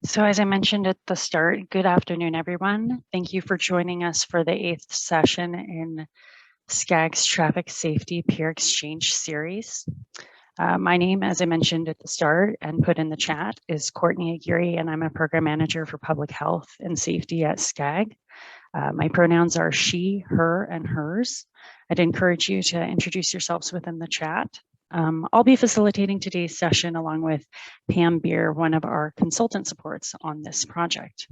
So as I mentioned at the start, good afternoon, everyone. Thank you for joining us for the 8th session in SCAG's Traffic Safety Peer Exchange series. My name, as I mentioned at the start and put in the chat, is Courtney Aguirre, and I'm a Program Manager for Public Health and Safety at SCAG. My pronouns are she, her, and hers. I'd encourage you to introduce yourselves within the chat. I'll be facilitating today's session along with Pam Beer, one of our consultant supports on this project.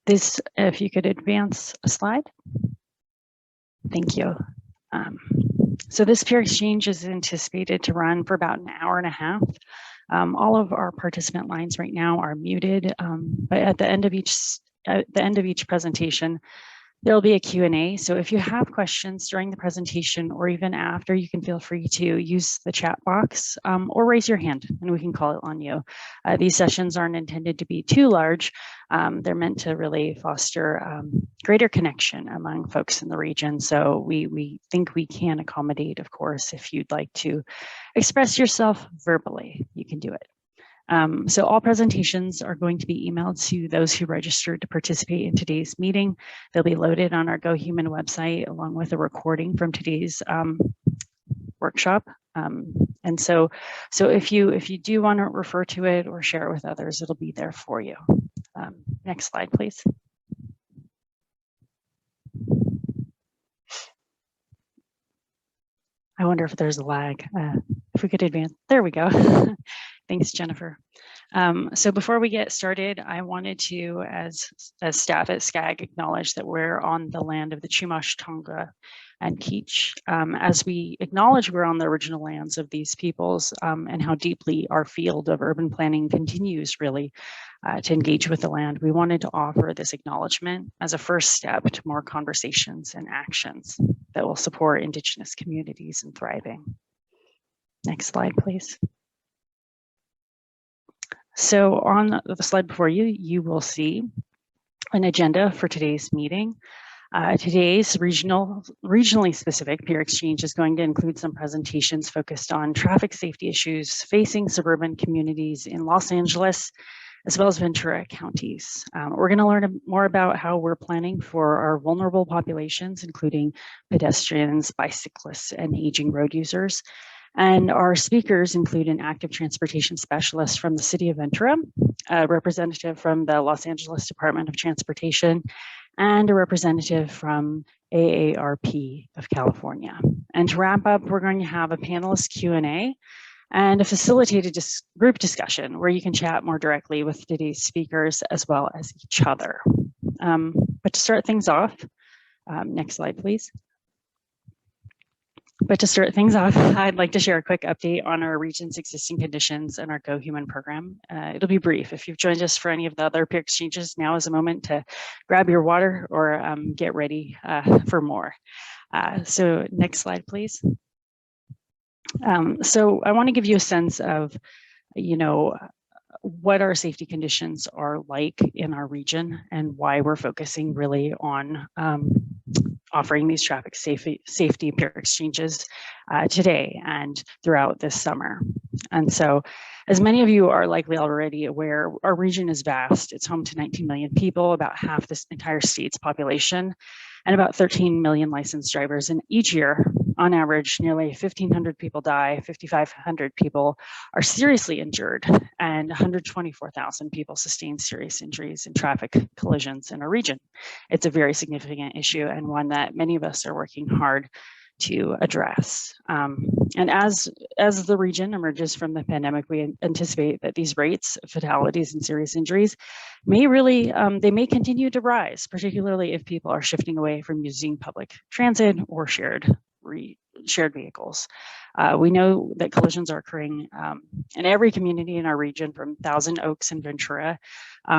If you could advance a slide. Thank you. So this peer exchange is anticipated to run for about an hour and a half. All of our participant lines right now are muted, but at the end of each presentation, there'll be a Q&A. So if you have questions during the presentation or even after, you can feel free to use the chat box or raise your hand and we can call it on you. These sessions aren't intended to be too large. They're meant to really foster greater connection among folks in the region. So we think we can accommodate, of course, if you'd like to express yourself verbally, you can do it. So all presentations are going to be emailed to those who registered to participate in today's meeting. They'll be loaded on our GoHuman website along with a recording from today's workshop. And so if you do want to refer to it or share it with others, it'll be there for you. Next slide, please. I wonder if there's a lag. If we could advance, there we go. Thanks, Jennifer. So before we get started, I wanted to, as staff at SCAG, acknowledge that we're on the land of the Chumash, Tonga, and Keech. As we acknowledge we're on the original lands of these peoples and how deeply our field of urban planning continues really to engage with the land, we wanted to offer this acknowledgement as a first step to more conversations and actions that will support Indigenous communities in thriving. Next slide, please. So on the slide before you, you will see an agenda for today's meeting. Today's regionally specific peer exchange is going to include some presentations focused on traffic safety issues facing suburban communities in Los Angeles, as well as Ventura counties. We're going to learn more about how we're planning for our vulnerable populations, including pedestrians, bicyclists, and aging road users. And our speakers include an active transportation specialist from the city of Ventura, a representative from the Los Angeles Department of Transportation, and a representative from AARP of California. And to wrap up, we're going to have a panelist Q&A and a facilitated group discussion where you can chat more directly with today's speakers as well as each other. But to start things off, next slide, please. But to start things off, I'd like to share a quick update on our region's existing conditions and our GoHuman program. It'll be brief. If you've joined us for any of the other peer exchanges, now is a moment to grab your water or get ready for more. So next slide, please. So I want to give you a sense of, what our safety conditions are like in our region and why we're focusing really on offering these traffic safety peer exchanges today and throughout this summer. And so, as many of you are likely already aware, our region is vast. It's home to 19 million people, about half this entire state's population, and about 13 million licensed drivers. And each year, on average, nearly 1,500 people die, 5,500 people are seriously injured, and 124,000 people sustain serious injuries in traffic collisions in our region. It's a very significant issue and one that many of us are working hard to address. And as the region emerges from the pandemic, we anticipate that these rates of fatalities and serious injuries may really, they may continue to rise, particularly if people are shifting away from using public transit or shared vehicles. We know that collisions are occurring in every community in our region, from Thousand Oaks in Ventura to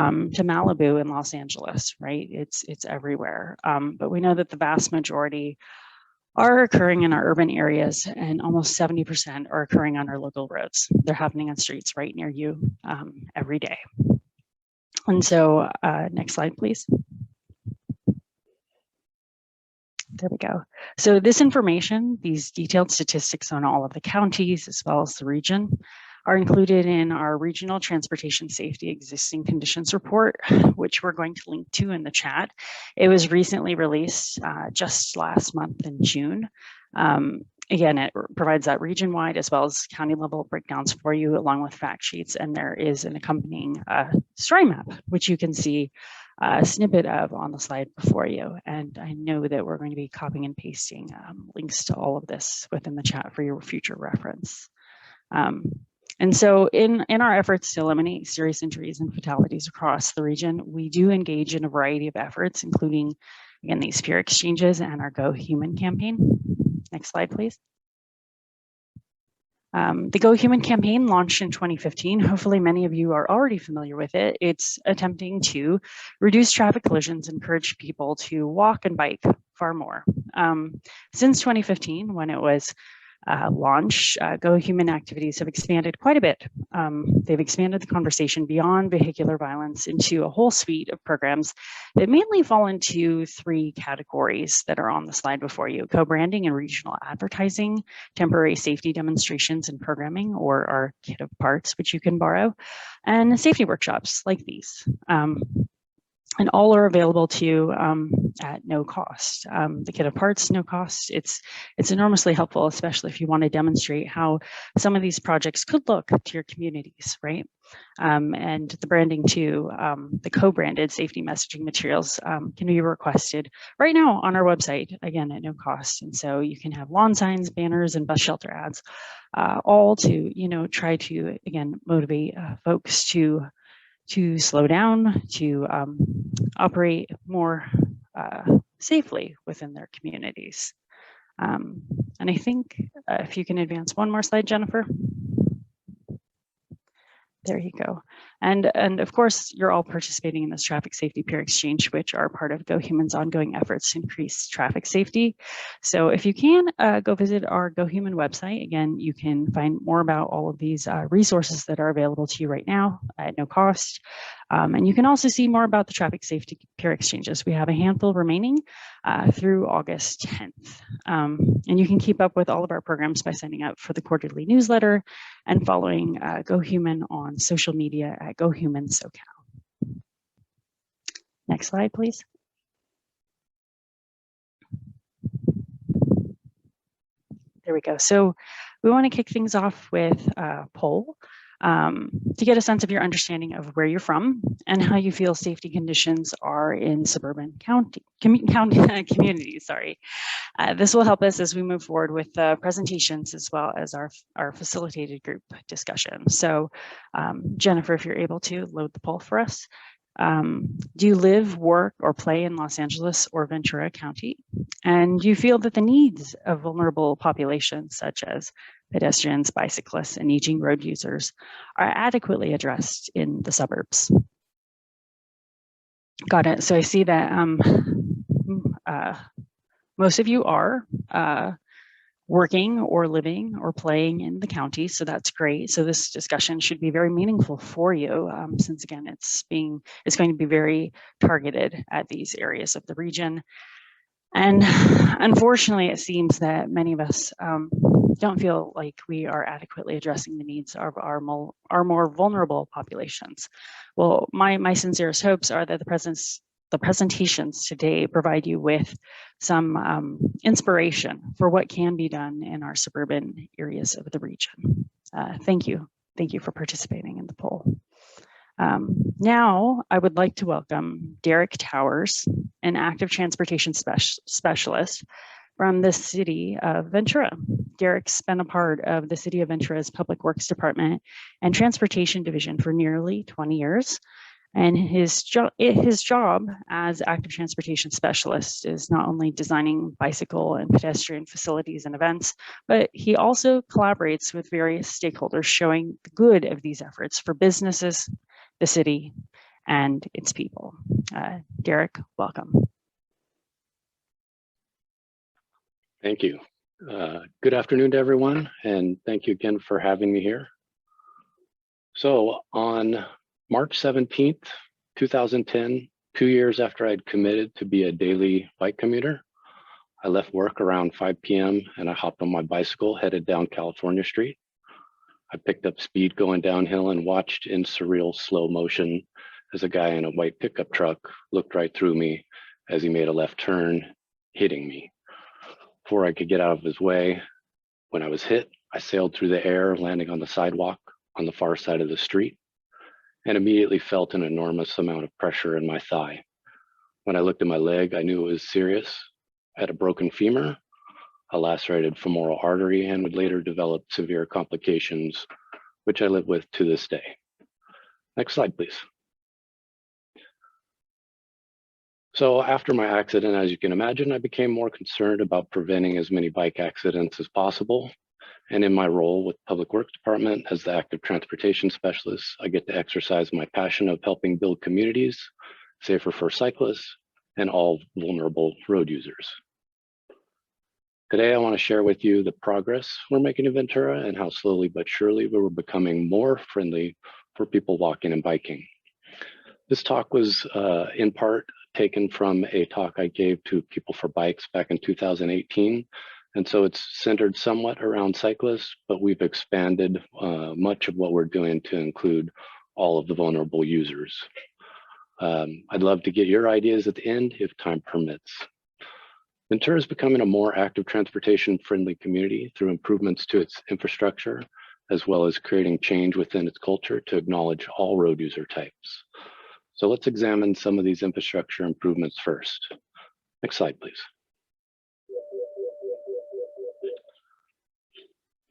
Malibu in Los Angeles, right? It's everywhere. But we know that the vast majority are occurring in our urban areas, and almost 70% are occurring on our local roads. They're happening on streets right near you every day. And so next slide, please. There we go. So this information, these detailed statistics on all of the counties as well as the region, are included in our regional transportation safety existing conditions report, which we're going to link to in the chat. It was recently released just last month in June. Again, it provides that region-wide as well as county-level breakdowns for you, along with fact sheets, and there is an accompanying story map, which you can see a snippet of on the slide before you. And I know that we're going to be copying and pasting links to all of this within the chat for your future reference. And so in our efforts to eliminate serious injuries and fatalities across the region, we do engage in a variety of efforts, including, again, these peer exchanges and our Go Human campaign. Next slide, please. The Go Human campaign launched in 2015. Hopefully many of you are already familiar with it. It's attempting to reduce traffic collisions, encourage people to walk and bike far more. Since 2015, when it was launched, Go Human activities have expanded quite a bit. They've expanded the conversation beyond vehicular violence into a whole suite of programs that mainly fall into three categories that are on the slide before you: co-branding and regional advertising, temporary safety demonstrations and programming, or our kit of parts, which you can borrow, and safety workshops like these. And all are available to you at no cost. The kit of parts, no cost. It's enormously helpful, especially if you want to demonstrate how some of these projects could look to your communities, right? And the branding too, the co-branded safety messaging materials can be requested right now on our website, again, at no cost. And so you can have lawn signs, banners, and bus shelter ads, all to, try to, again, motivate folks to slow down, to operate more safely within their communities. And I think if you can advance one more slide, Jennifer. There you go. And of course, you're all participating in this traffic safety peer exchange, which are part of Go Human's ongoing efforts to increase traffic safety. So if you can, go visit our Go Human website. Again, you can find more about all of these resources that are available to you right now at no cost. And you can also see more about the traffic safety peer exchanges. We have a handful remaining through August 10th. And you can keep up with all of our programs by signing up for the quarterly newsletter and following Go Human on social media at Go Human SoCal. Next slide, please. There we go. So we want to kick things off with a poll to get a sense of your understanding of where you're from and how you feel safety conditions are in suburban communities. Sorry. This will help us as we move forward with the presentations as well as our facilitated group discussion. So Jennifer, if you're able to load the poll for us. Do you live, work, or play in Los Angeles or Ventura County? And do you feel that the needs of vulnerable populations, such as pedestrians, bicyclists, and aging road users, are adequately addressed in the suburbs? Got it. So I see that most of you are working or living or playing in the county, so that's great. So this discussion should be very meaningful for you, since again, it's going to be very targeted at these areas of the region. And unfortunately, it seems that many of us don't feel like we are adequately addressing the needs of our more vulnerable populations. Well, my sincerest hopes are that the presentations today provide you with some inspiration for what can be done in our suburban areas of the region. Thank you. Thank you for participating in the poll. Now, I would like to welcome Derek Towers, an active transportation specialist from the city of Ventura. Derek's been a part of the city of Ventura's Public Works Department and Transportation Division for nearly 20 years. And his job as active transportation specialist is not only designing bicycle and pedestrian facilities and events, but he also collaborates with various stakeholders showing the good of these efforts for businesses, the city, and its people. Derek, welcome. Thank you. Good afternoon to everyone, and thank you again for having me here. So on March 17th, 2010, 2 years after I'd committed to be a daily bike commuter, I left work around 5 p.m. and I hopped on my bicycle, headed down California Street. I picked up speed going downhill and watched in surreal slow motion as a guy in a white pickup truck looked right through me as he made a left turn, hitting me. Before I could get out of his way, when I was hit, I sailed through the air, landing on the sidewalk on the far side of the street, and immediately felt an enormous amount of pressure in my thigh. When I looked at my leg, I knew it was serious. I had a broken femur, a lacerated femoral artery, and would later develop severe complications, which I live with to this day. Next slide, please. So after my accident, as you can imagine, I became more concerned about preventing as many bike accidents as possible. And in my role with Public Works Department as the active transportation specialist, I get to exercise my passion of helping build communities safer for cyclists and all vulnerable road users. Today, I want to share with you the progress we're making in Ventura and how slowly but surely we're becoming more friendly for people walking and biking. This talk was in part taken from a talk I gave to People for Bikes back in 2018. And so it's centered somewhat around cyclists, but we've expanded much of what we're doing to include all of the vulnerable users. I'd love to get your ideas at the end if time permits. Ventura is becoming a more active transportation-friendly community through improvements to its infrastructure, as well as creating change within its culture to acknowledge all road user types. So let's examine some of these infrastructure improvements first. Next slide, please.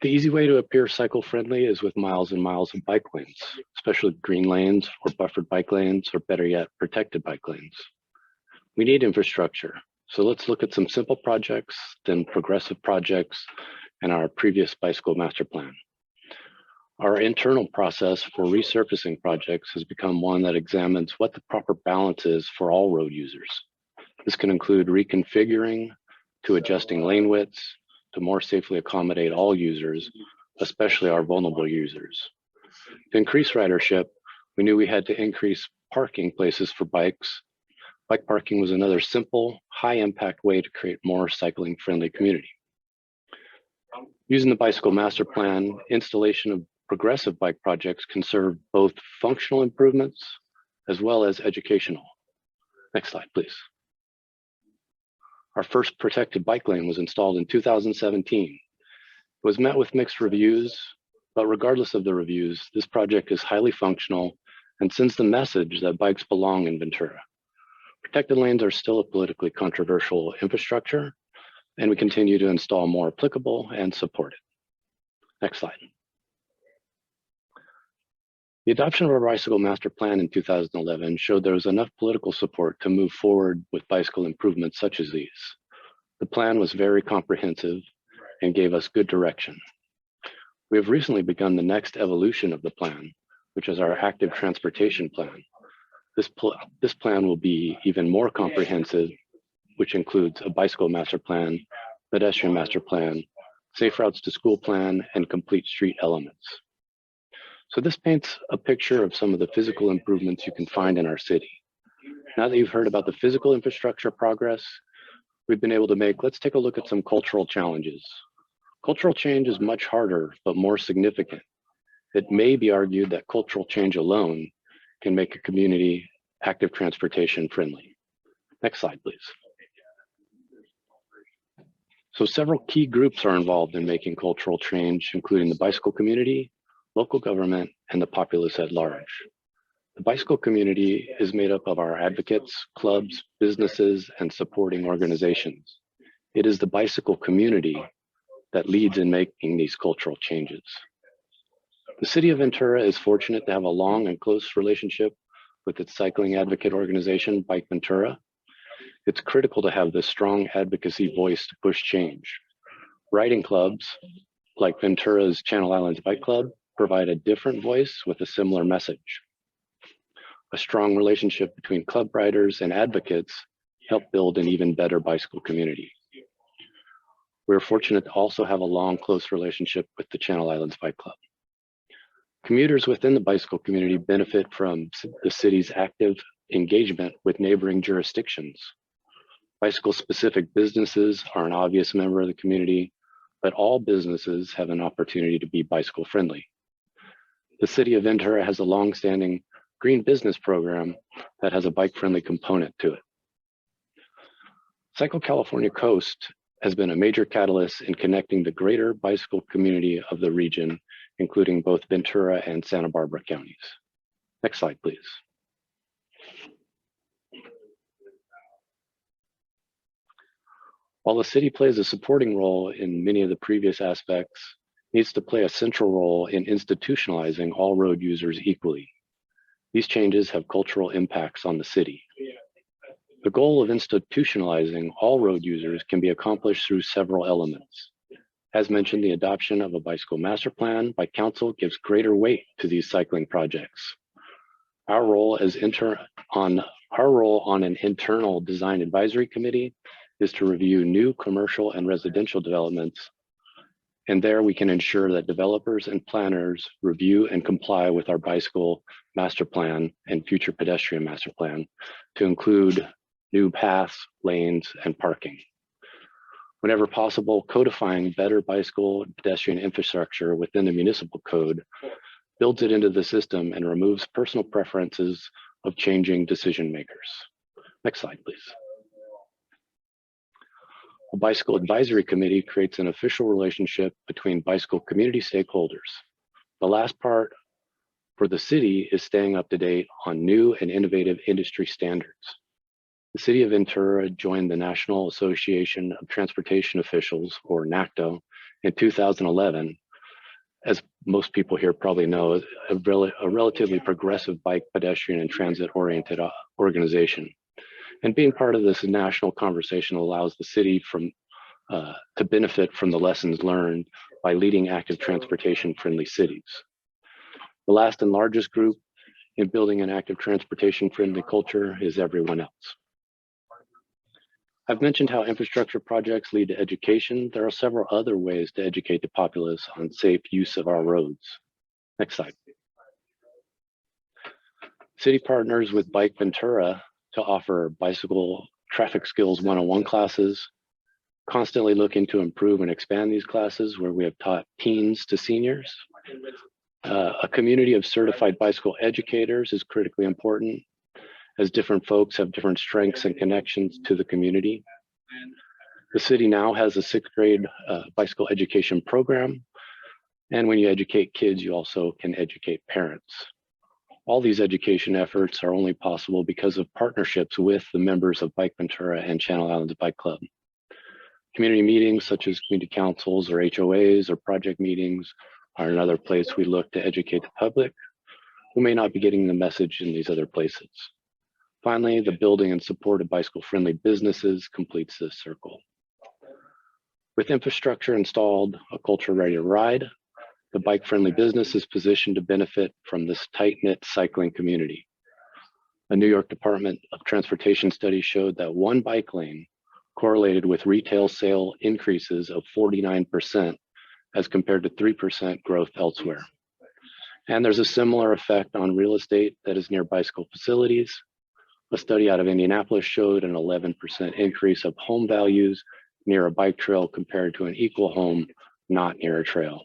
The easy way to appear cycle-friendly is with miles and miles of bike lanes, especially green lanes or buffered bike lanes, or better yet, protected bike lanes. We need infrastructure. So let's look at some simple projects, then progressive projects, and our previous bicycle master plan. Our internal process for resurfacing projects has become one that examines what the proper balance is for all road users. This can include reconfiguring to adjusting lane widths to more safely accommodate all users, especially our vulnerable users. To increase ridership, we knew we had to increase parking places for bikes. Bike parking was another simple, high-impact way to create more cycling-friendly community. Using the bicycle master plan, installation of progressive bike projects can serve both functional improvements as well as educational. Next slide, please. Our first protected bike lane was installed in 2017. It was met with mixed reviews, but regardless of the reviews, this project is highly functional and sends the message that bikes belong in Ventura. Protected lanes are still a politically controversial infrastructure, and we continue to install more applicable and supported. Next slide. The adoption of our bicycle master plan in 2011 showed there was enough political support to move forward with bicycle improvements such as these. The plan was very comprehensive and gave us good direction. We have recently begun the next evolution of the plan, which is our active transportation plan. This plan will be even more comprehensive, which includes a bicycle master plan, pedestrian master plan, safe routes to school plan, and complete street elements. So this paints a picture of some of the physical improvements you can find in our city. Now that you've heard about the physical infrastructure progress we've been able to make, let's take a look at some cultural challenges. Cultural change is much harder, but more significant. It may be argued that cultural change alone can make a community active transportation friendly. Next slide, please. So several key groups are involved in making cultural change, including the bicycle community, local government, and the populace at large. The bicycle community is made up of our advocates, clubs, businesses, and supporting organizations. It is the bicycle community that leads in making these cultural changes. The city of Ventura is fortunate to have a long and close relationship with its cycling advocate organization, Bike Ventura. It's critical to have this strong advocacy voice to push change. Riding clubs, like Ventura's Channel Islands Bike Club, provide a different voice with a similar message. A strong relationship between club riders and advocates help build an even better bicycle community. We're fortunate to also have a long, close relationship with the Channel Islands Bike Club. Commuters within the bicycle community benefit from the city's active engagement with neighboring jurisdictions. Bicycle-specific businesses are an obvious member of the community, but all businesses have an opportunity to be bicycle-friendly. The city of Ventura has a long-standing green business program that has a bike-friendly component to it. Cycle California Coast has been a major catalyst in connecting the greater bicycle community of the region, including both Ventura and Santa Barbara counties. Next slide, please. While the city plays a supporting role in many of the previous aspects, it needs to play a central role in institutionalizing all road users equally. These changes have cultural impacts on the city. The goal of institutionalizing all road users can be accomplished through several elements. As mentioned, the adoption of a bicycle master plan by council gives greater weight to these cycling projects. Our role on an internal design advisory committee is to review new commercial and residential developments. And there we can ensure that developers and planners review and comply with our bicycle master plan and future pedestrian master plan to include new paths, lanes, and parking. Whenever possible, codifying better bicycle and pedestrian infrastructure within the municipal code builds it into the system and removes personal preferences of changing decision makers. Next slide, please. A bicycle advisory committee creates an official relationship between bicycle community stakeholders. The last part for the city is staying up to date on new and innovative industry standards. The city of Ventura joined the National Association of Transportation Officials, or NACTO, in 2011. As most people here probably know, a relatively progressive bike, pedestrian, and transit-oriented organization. And being part of this national conversation allows the city to benefit from the lessons learned by leading active transportation-friendly cities. The last and largest group in building an active transportation-friendly culture is everyone else. I've mentioned how infrastructure projects lead to education. There are several other ways to educate the populace on safe use of our roads. Next slide. City partners with Bike Ventura to offer bicycle traffic skills 101 classes, constantly looking to improve and expand these classes where we have taught teens to seniors. A community of certified bicycle educators is critically important, as different folks have different strengths and connections to the community. The city now has a 6th grade bicycle education program. And when you educate kids, you also can educate parents. All these education efforts are only possible because of partnerships with the members of Bike Ventura and Channel Islands Bike Club. Community meetings such as community councils or HOAs or project meetings are another place we look to educate the public who may not be getting the message in these other places. Finally, the building and support of bicycle-friendly businesses completes this circle. With infrastructure installed, a culture ready to ride, the bike-friendly business is positioned to benefit from this tight-knit cycling community. A New York Department of Transportation study showed that one bike lane correlated with retail sale increases of 49% as compared to 3% growth elsewhere. And there's a similar effect on real estate that is near bicycle facilities. A study out of Indianapolis showed an 11% increase of home values near a bike trail compared to an equal home not near a trail.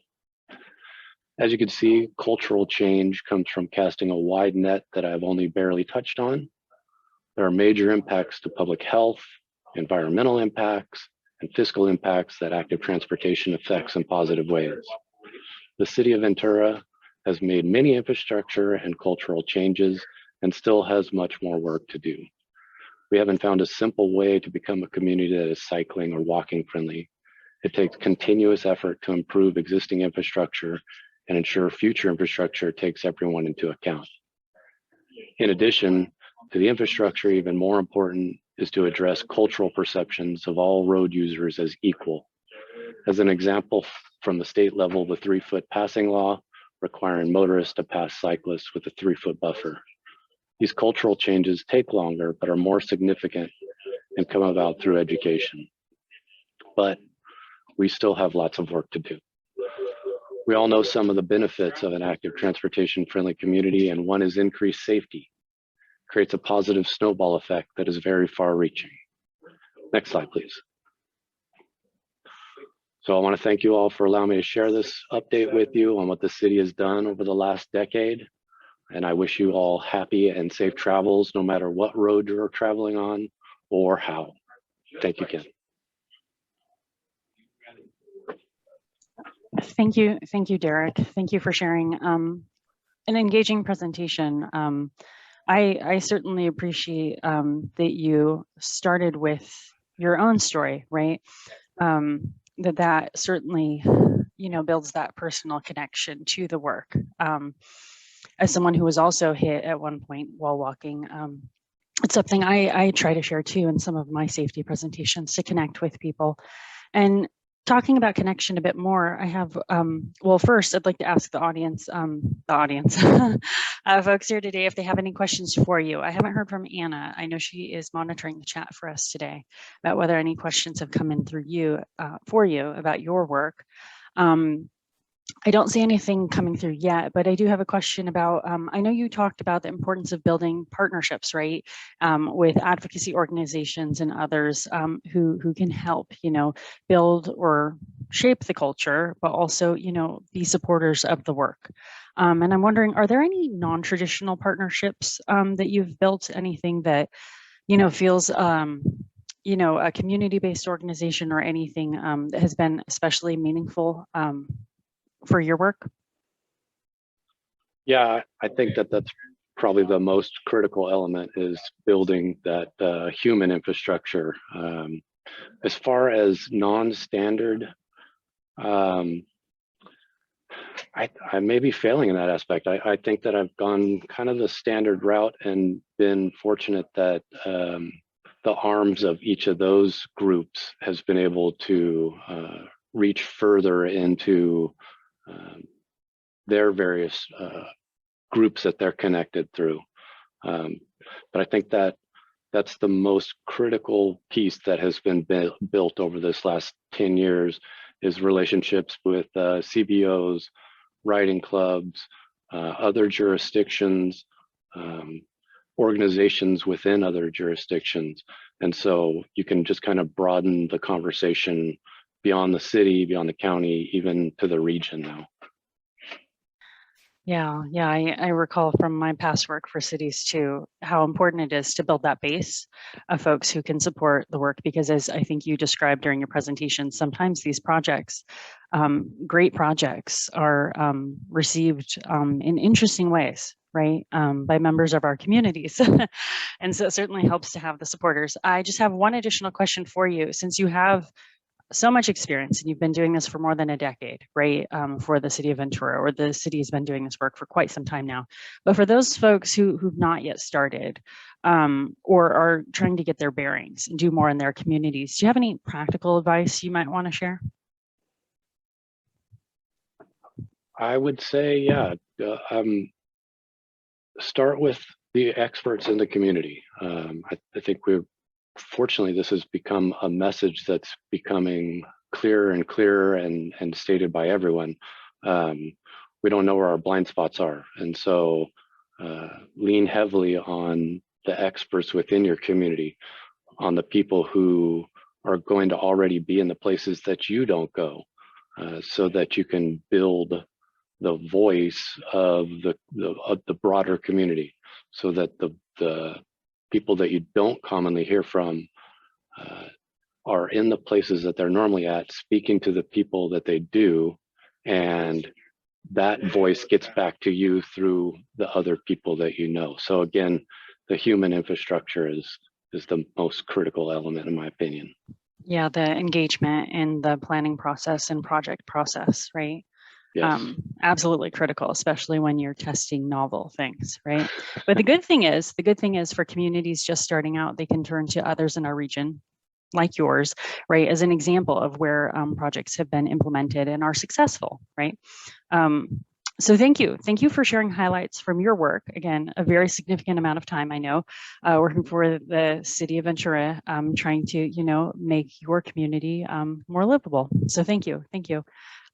As you can see, cultural change comes from casting a wide net that I've only barely touched on. There are major impacts to public health, environmental impacts, and fiscal impacts that active transportation affects in positive ways. The city of Ventura has made many infrastructure and cultural changes and still has much more work to do. We haven't found a simple way to become a community that is cycling or walking friendly. It takes continuous effort to improve existing infrastructure and ensure future infrastructure takes everyone into account. In addition to the infrastructure, even more important is to address cultural perceptions of all road users as equal. As an example, from the state level, the 3-foot passing law requiring motorists to pass cyclists with a 3-foot buffer. These cultural changes take longer, but are more significant and come about through education. But we still have lots of work to do. We all know some of the benefits of an active transportation-friendly community, and one is increased safety. It creates a positive snowball effect that is very far-reaching. Next slide, please. So I want to thank you all for allowing me to share this update with you on what the city has done over the last decade. And I wish you all happy and safe travels, no matter what road you're traveling on or how. Thank you, Ken. Thank you, Derek. Thank you for sharing an engaging presentation. I certainly appreciate that you started with your own story, right? That certainly, builds that personal connection to the work. As someone who was also hit at one point while walking, it's something I try to share too in some of my safety presentations to connect with people. And talking about connection a bit more, I have, well, first I'd like to ask the audience, folks here today, if they have any questions for you. I haven't heard from Anna. I know she is monitoring the chat for us today about whether any questions have come in through you, for you about your work. I don't see anything coming through yet, but I do have a question about, I know you talked about the importance of building partnerships, right? With advocacy organizations and others who can help, build or shape the culture, but also, be supporters of the work. And I'm wondering, are there any non-traditional partnerships that you've built, anything that, feels, a community-based organization or anything that has been especially meaningful for your work? Yeah, I think that that's probably the most critical element, is building that human infrastructure. As far as non-standard, I may be failing in that aspect. I think that I've gone kind of the standard route and been fortunate that the arms of each of those groups has been able to reach further into their various groups that they're connected through. But I think that that's the most critical piece that has been built over this last 10 years, is relationships with CBOs, riding clubs, other jurisdictions, organizations within other jurisdictions. And so you can just kind of broaden the conversation beyond the city, beyond the county, even to the region now. Yeah, I recall from my past work for cities too, how important it is to build that base of folks who can support the work, because as I think you described during your presentation, sometimes these projects, great projects, are received in interesting ways, right, by members of our communities. And so it certainly helps to have the supporters. I just have one additional question for you, since you have so much experience and you've been doing this for more than a decade, right? For the city of Ventura, or the city has been doing this work for quite some time now. But for those folks who've not yet started, or are trying to get their bearings and do more in their communities, do you have any practical advice you might want to share? I would say, yeah, start with the experts in the community. I think fortunately, this has become a message that's becoming clearer and clearer and stated by everyone. We don't know where our blind spots are. And so lean heavily on the experts within your community, on the people who are going to already be in the places that you don't go, so that you can build the voice of the broader community, so that the people that you don't commonly hear from are in the places that they're normally at, speaking to the people that they do, and that voice gets back to you through the other people that you know. So again, the human infrastructure is the most critical element, in my opinion. Yeah, the engagement in the planning process and project process, right? Yes. Absolutely critical, especially when you're testing novel things, right? But the good thing is for communities just starting out, they can turn to others in our region, like yours, right, as an example of where projects have been implemented and are successful, right? So thank you for sharing highlights from your work. Again, a very significant amount of time, I know, working for the city of Ventura, trying to, make your community more livable. So thank you.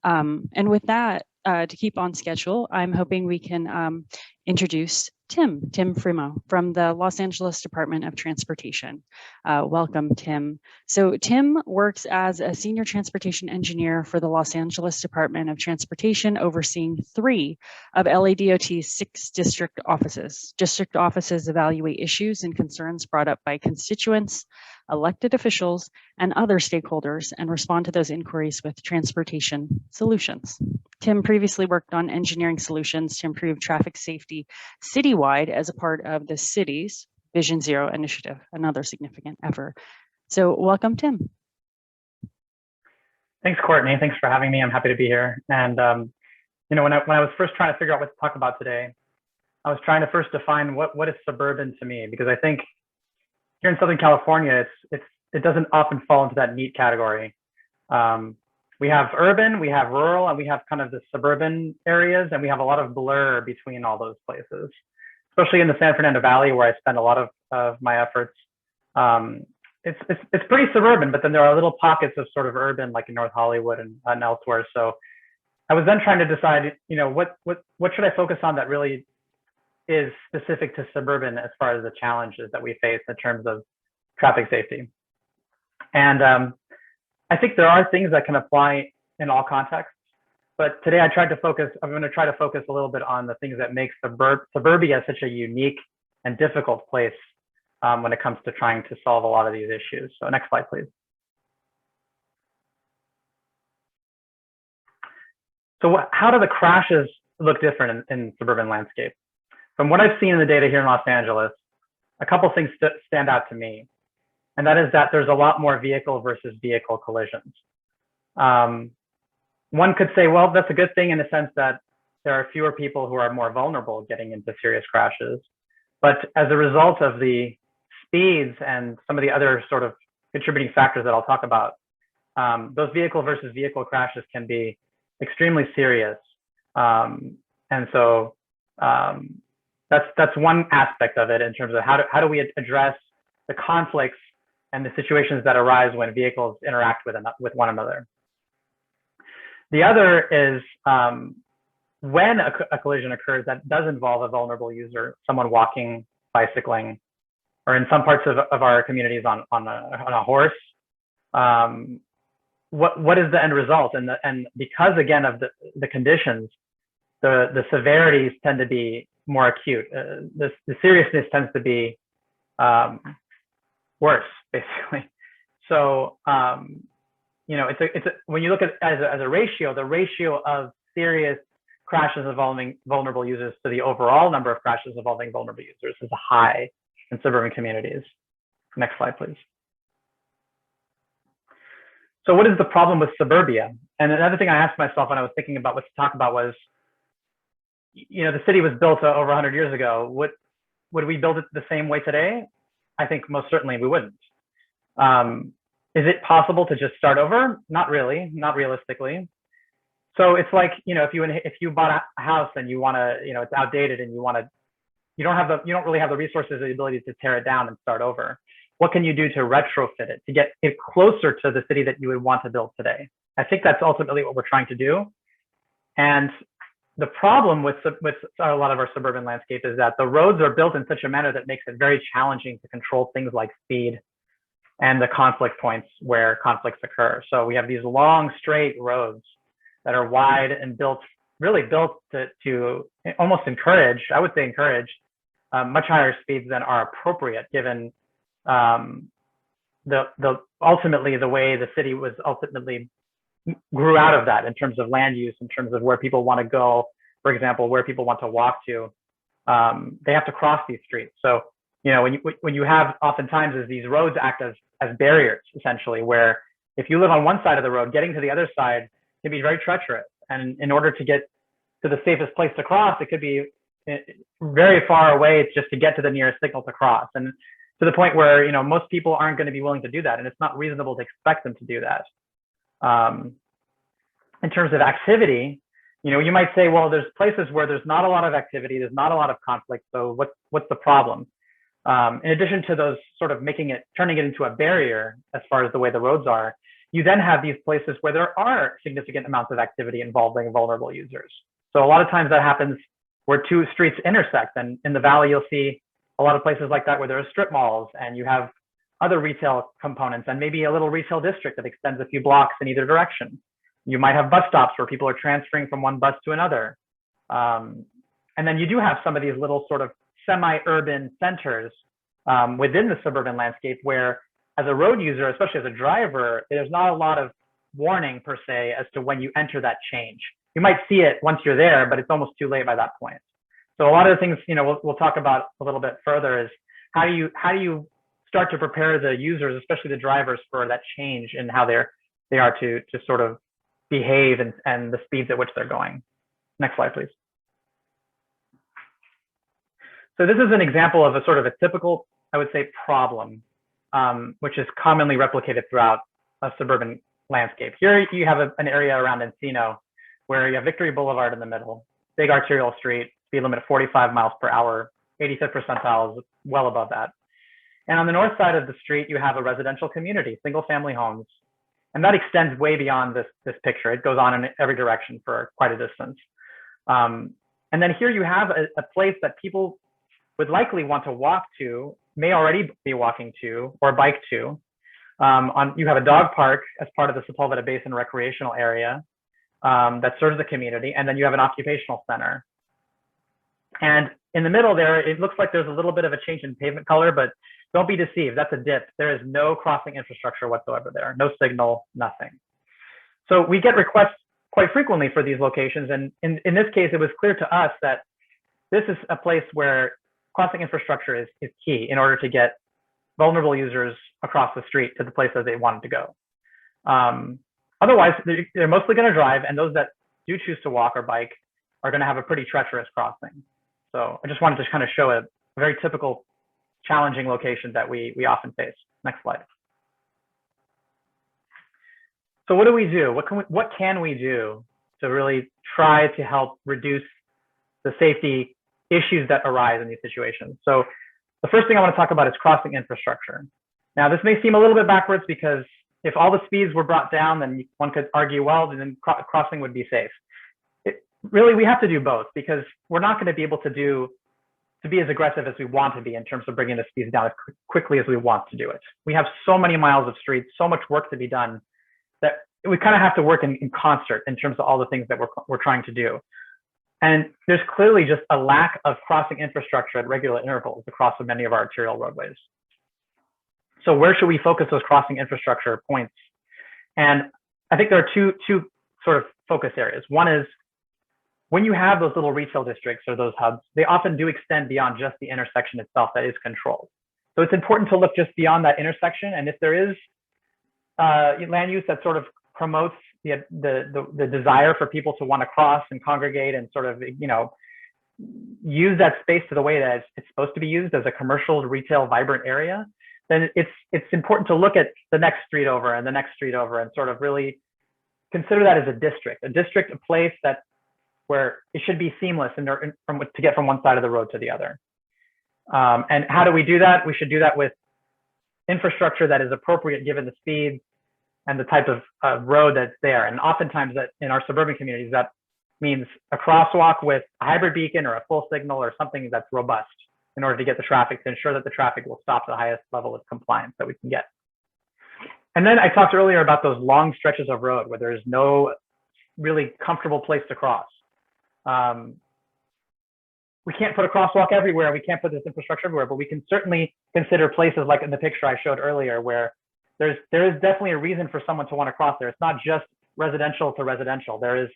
And with that, to keep on schedule, I'm hoping we can introduce Tim Fremo from the Los Angeles Department of Transportation. Welcome, Tim. So Tim works as a senior transportation engineer for the Los Angeles Department of Transportation, overseeing 3 of LADOT's 6 district offices. District offices evaluate issues and concerns brought up by constituents, elected officials, and other stakeholders, and respond to those inquiries with transportation solutions. Tim previously worked on engineering solutions to improve traffic safety citywide as a part of the city's Vision Zero initiative, another significant effort. So welcome, Tim. Thanks, Courtney. Thanks for having me. I'm happy to be here. And when I was first trying to figure out what to talk about today, I was trying to first define what is suburban to me, because I think here in Southern California, it doesn't often fall into that neat category. We have urban, we have rural, and we have kind of the suburban areas, and we have a lot of blur between all those places, especially in the San Fernando Valley, where I spend a lot of my efforts. It's pretty suburban, but then there are little pockets of sort of urban, like in North Hollywood and elsewhere. So I was then trying to decide, what should I focus on that really is specific to suburban as far as the challenges that we face in terms of traffic safety. And I think there are things that can apply in all contexts, but today I'm going to try to focus a little bit on the things that make suburbia such a unique and difficult place when it comes to trying to solve a lot of these issues. So next slide, please. So how do the crashes look different in suburban landscape? From what I've seen in the data here in Los Angeles, a couple things stand out to me. And that is that there's a lot more vehicle versus vehicle collisions. One could say, well, that's a good thing in the sense that there are fewer people who are more vulnerable getting into serious crashes. But as a result of the speeds and some of the other sort of contributing factors that I'll talk about, those vehicle versus vehicle crashes can be extremely serious. And so that's one aspect of it in terms of how do we address the conflicts and the situations that arise when vehicles interact with one another. The other is when a collision occurs that does involve a vulnerable user, someone walking, bicycling, or in some parts of our communities on a horse. What is the end result? And because again of the conditions, the severities tend to be more acute. The seriousness tends to be worse, basically. So when you look at as a ratio, the ratio of serious crashes involving vulnerable users to the overall number of crashes involving vulnerable users is high in suburban communities. Next slide, please. So what is the problem with suburbia? And another thing I asked myself when I was thinking about what to talk about was, the city was built over 100 years ago. Would we build it the same way today? I think most certainly we wouldn't. Is it possible to just start over? Not really, not realistically. So it's like, if you bought a house and you want to, it's outdated and you don't really have the resources or the ability to tear it down and start over. What can you do to retrofit it, to get it closer to the city that you would want to build today? I think that's ultimately what we're trying to do. And the problem with a lot of our suburban landscape is that the roads are built in such a manner that makes it very challenging to control things like speed and the conflict points where conflicts occur. So we have these long, straight roads that are wide and really built to almost encourage, I would say encourage, much higher speeds than are appropriate given ultimately the way the city was ultimately grew out of that in terms of land use, in terms of where people want to go, for example, where people want to walk to. They have to cross these streets. So, when you have oftentimes is these roads act as barriers, essentially, where if you live on one side of the road, getting to the other side can be very treacherous. And in order to get to the safest place to cross, it could be very far away just to get to the nearest signal to cross. And to the point where, most people aren't going to be willing to do that. And it's not reasonable to expect them to do that. In terms of activity, you might say, well, there's places where there's not a lot of activity, there's not a lot of conflict. So what's the problem? In addition to those sort of turning it into a barrier as far as the way the roads are, you then have these places where there are significant amounts of activity involving vulnerable users. So a lot of times that happens where two streets intersect. And in the valley, you'll see a lot of places like that where there are strip malls and you have other retail components and maybe a little retail district that extends a few blocks in either direction. You might have bus stops where people are transferring from one bus to another. And then you do have some of these little sort of semi-urban centers within the suburban landscape where, as a road user, especially as a driver, there's not a lot of warning per se as to when you enter that change. You might see it once you're there, but it's almost too late by that point. So a lot of the things, you know, we'll talk about a little bit further is how do you start to prepare the users, especially the drivers, for that change in how they are to sort of behave and the speeds at which they're going. Next slide, please. So this is an example of a sort of a typical, I would say, problem, which is commonly replicated throughout a suburban landscape. Here you have an area around Encino where you have Victory Boulevard in the middle, big arterial street, speed limit of 45 miles per hour, 85th percentile is well above that. And on the north side of the street, you have a residential community, single family homes. And that extends way beyond this picture. It goes on in every direction for quite a distance. And then here you have a place that people would likely want to walk to, may already be walking to, or bike to. You have a dog park as part of the Sepulveda Basin recreational area that serves the community. And then you have an occupational center. And in the middle there, it looks like there's a little bit of a change in pavement color, but don't be deceived, that's a dip. There is no crossing infrastructure whatsoever there, no signal, nothing. So we get requests quite frequently for these locations. And in this case, it was clear to us that this is a place where crossing infrastructure is key in order to get vulnerable users across the street to the place that they wanted to go. Otherwise, they're mostly gonna drive, and those that do choose to walk or bike are gonna have a pretty treacherous crossing. So I just wanted to kind of show a very typical challenging location that we often face. Next slide. So what do we do? What can we do to really try to help reduce the safety issues that arise in these situations? So the first thing I want to talk about is crossing infrastructure. Now, this may seem a little bit backwards because if all the speeds were brought down, then one could argue, well, then crossing would be safe. Really, we have to do both because we're not going to be able to be as aggressive as we want to be in terms of bringing the speeds down as quickly as we want to do it. We have so many miles of streets, so much work to be done that we kind of have to work in concert in terms of all the things that we're trying to do. And there's clearly just a lack of crossing infrastructure at regular intervals across many of our arterial roadways. So where should we focus those crossing infrastructure points? And I think there are two sort of focus areas. One is when you have those little retail districts or those hubs, they often do extend beyond just the intersection itself that is controlled. So it's important to look just beyond that intersection. And if there is land use that sort of promotes the desire for people to want to cross and congregate and sort of, you know, use that space to the way that it's supposed to be used as a commercial, retail, vibrant area, then it's important to look at the next street over and the next street over and sort of really consider that as a district, a place that where it should be seamless to get from one side of the road to the other. And how do we do that? We should do that with infrastructure that is appropriate given the speed and the type of road that's there. And oftentimes that in our suburban communities, that means a crosswalk with a hybrid beacon or a full signal or something that's robust in order to get the traffic, to ensure that the traffic will stop to the highest level of compliance that we can get. And then I talked earlier about those long stretches of road where there's no really comfortable place to cross. We can't put a crosswalk everywhere. We can't put this infrastructure everywhere, but we can certainly consider places like in the picture I showed earlier, where there is definitely a reason for someone to want to cross there. It's not just residential to residential. There is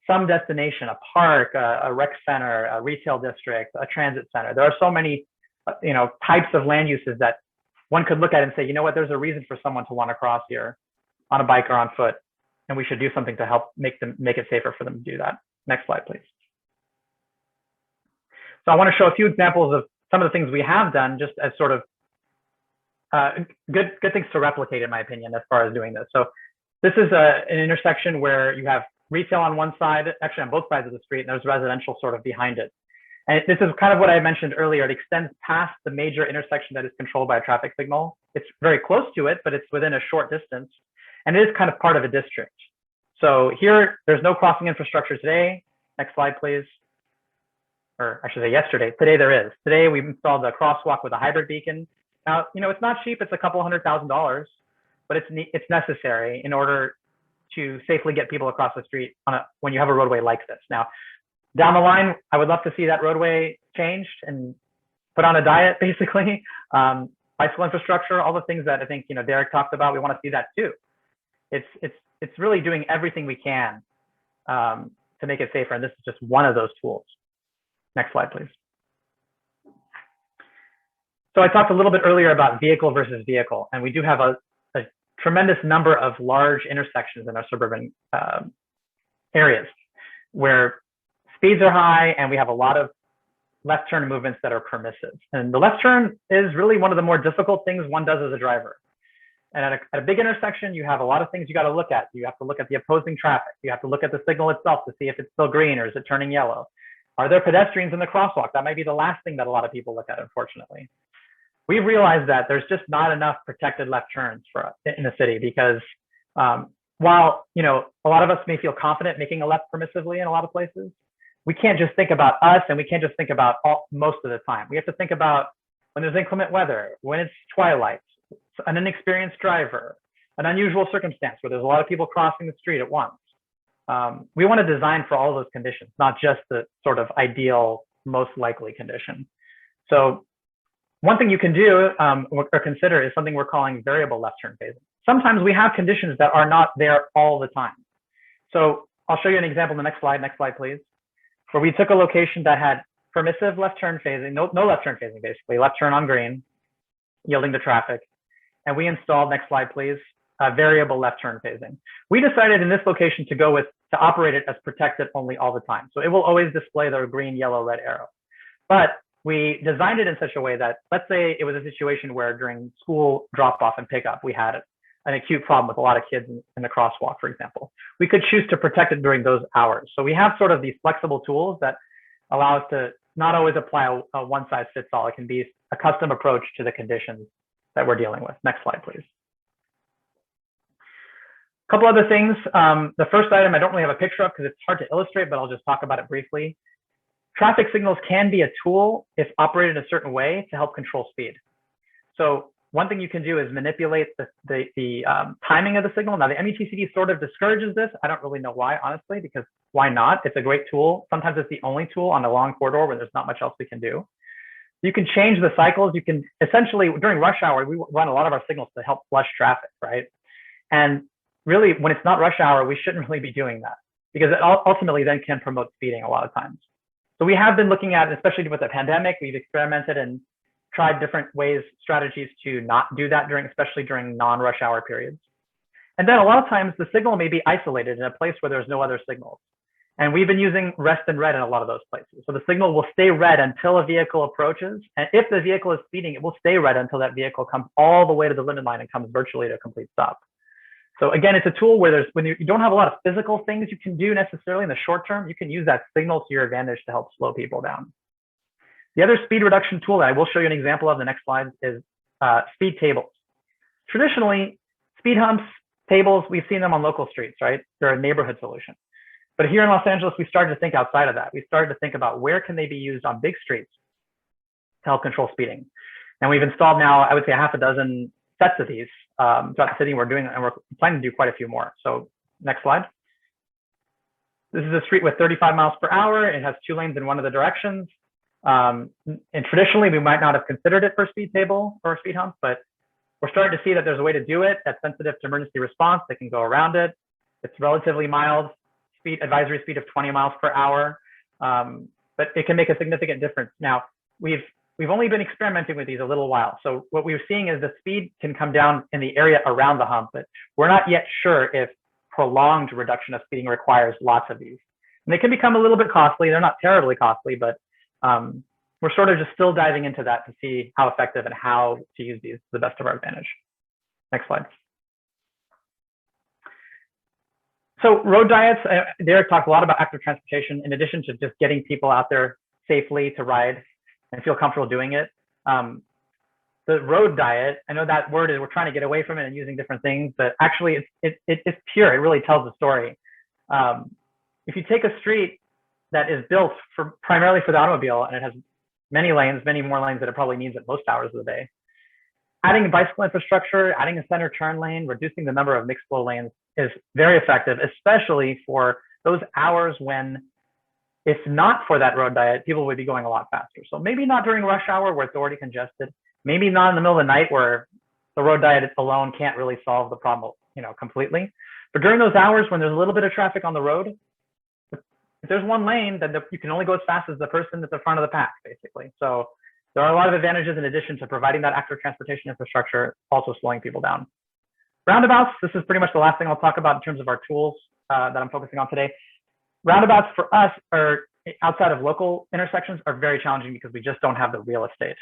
some destination, a park, a rec center, a retail district, a transit center. There are so many, types of land uses that one could look at and say, you know what, there's a reason for someone to want to cross here on a bike or on foot, and we should do something to help make it safer for them to do that. Next slide, please. So I want to show a few examples of some of the things we have done just as sort of good things to replicate, in my opinion, as far as doing this. So this is an intersection where you have retail on one side, actually on both sides of the street, and there's residential sort of behind it. And this is kind of what I mentioned earlier. It extends past the major intersection that is controlled by a traffic signal. It's very close to it, but it's within a short distance. And it is kind of part of a district. So here, there's no crossing infrastructure today. Next slide, please. or I should say yesterday. Today there is. Today we installed a crosswalk with a hybrid beacon. Now, it's not cheap. It's a couple $100,000, but it's necessary in order to safely get people across the street when you have a roadway like this. Now, down the line, I would love to see that roadway changed and put on a diet, basically. Bicycle infrastructure, all the things that I think Derek talked about. We want to see that too. It's really doing everything we can to make it safer, and this is just one of those tools. Next slide, please. So I talked a little bit earlier about vehicle versus vehicle, and we do have a tremendous number of large intersections in our suburban areas where speeds are high and we have a lot of left turn movements that are permissive. And the left turn is really one of the more difficult things one does as a driver. And at a big intersection, you have a lot of things you got to look at. You have to look at the opposing traffic. You have to look at the signal itself to see if it's still green or is it turning yellow. Are there pedestrians in the crosswalk? That might be the last thing that a lot of people look at, unfortunately. We've realized that there's just not enough protected left turns for us in the city because while a lot of us may feel confident making a left permissively in a lot of places, we can't just think about us and we can't just think about most of the time. We have to think about when there's inclement weather, when it's twilight, an inexperienced driver, an unusual circumstance where there's a lot of people crossing the street at once. We want to design for all those conditions, not just the sort of ideal, most likely condition. So one thing you can do or consider is something we're calling variable left turn phasing. Sometimes we have conditions that are not there all the time. So I'll show you an example in the next slide, please, where we took a location that had permissive left turn phasing, no left turn phasing, basically, left turn on green, yielding to traffic. And we installed, next slide, please, variable left turn phasing. We decided in this location to operate it as protected only all the time. So it will always display the green, yellow, red arrow. But we designed it in such a way that, let's say it was a situation where during school drop off and pickup, we had an acute problem with a lot of kids in the crosswalk, for example. We could choose to protect it during those hours. So we have sort of these flexible tools that allow us to not always apply a one size fits all. It can be a custom approach to the conditions that we're dealing with. Next slide, please. A couple other things. The first item I don't really have a picture of because it's hard to illustrate, but I'll just talk about it briefly. Traffic signals can be a tool if operated a certain way to help control speed. So one thing you can do is manipulate the timing of the signal. Now the METCD sort of discourages this. I don't really know why, honestly, because why not? It's a great tool. Sometimes it's the only tool on a long corridor where there's not much else we can do. You can change the cycles. You can essentially, during rush hour, we run a lot of our signals to help flush traffic, right? And really, when it's not rush hour, we shouldn't really be doing that because it ultimately then can promote speeding a lot of times. So we have been looking at, especially with the pandemic, we've experimented and tried different ways, strategies to not do that especially during non-rush hour periods. And then a lot of times the signal may be isolated in a place where there's no other signals. And we've been using rest and red in a lot of those places. So the signal will stay red until a vehicle approaches. And if the vehicle is speeding, it will stay red until that vehicle comes all the way to the limit line and comes virtually to a complete stop. So again, it's a tool where when you don't have a lot of physical things you can do necessarily in the short term, you can use that signal to your advantage to help slow people down. The other speed reduction tool that I will show you an example of in the next slide is speed tables. Traditionally, speed humps, tables, we've seen them on local streets, right? They're a neighborhood solution. But here in Los Angeles, we started to think outside of that. We started to think about where can they be used on big streets to help control speeding. And we've installed now, I would say, half a dozen sets of these throughout the city. We're doing, and we're planning to do quite a few more. So next slide. This is a street with 35 miles per hour. It has 2 lanes in one of the directions. And traditionally, we might not have considered it for a speed table or a speed hump, but we're starting to see that there's a way to do it that's sensitive to emergency response. They can go around it. It's relatively mild. Advisory speed of 20 miles per hour, but it can make a significant difference. Now, we've only been experimenting with these a little while. So what we're seeing is the speed can come down in the area around the hump, but we're not yet sure if prolonged reduction of speeding requires lots of these. And they can become a little bit costly. They're not terribly costly, but we're sort of just still diving into that to see how effective and how to use these to the best of our advantage. Next slide. So road diets, Derek talked a lot about active transportation in addition to just getting people out there safely to ride and feel comfortable doing it. The road diet, I know that word is, we're trying to get away from it and using different things, but actually it's pure. It really tells the story. If you take a street that is built primarily for the automobile, and it has many lanes, many more lanes than it probably needs at most hours of the day. Adding bicycle infrastructure, adding a center turn lane, reducing the number of mixed flow lanes is very effective, especially for those hours when, if not for that road diet, people would be going a lot faster. So maybe not during rush hour where it's already congested, maybe not in the middle of the night where the road diet alone can't really solve the problem, completely. But during those hours when there's a little bit of traffic on the road, if there's one lane, then you can only go as fast as the person at the front of the pack, basically. So there are a lot of advantages in addition to providing that active transportation infrastructure, also slowing people down. Roundabouts, this is pretty much the last thing I'll talk about in terms of our tools that I'm focusing on today. Roundabouts for us are outside of local intersections are very challenging because we just don't have the real estate.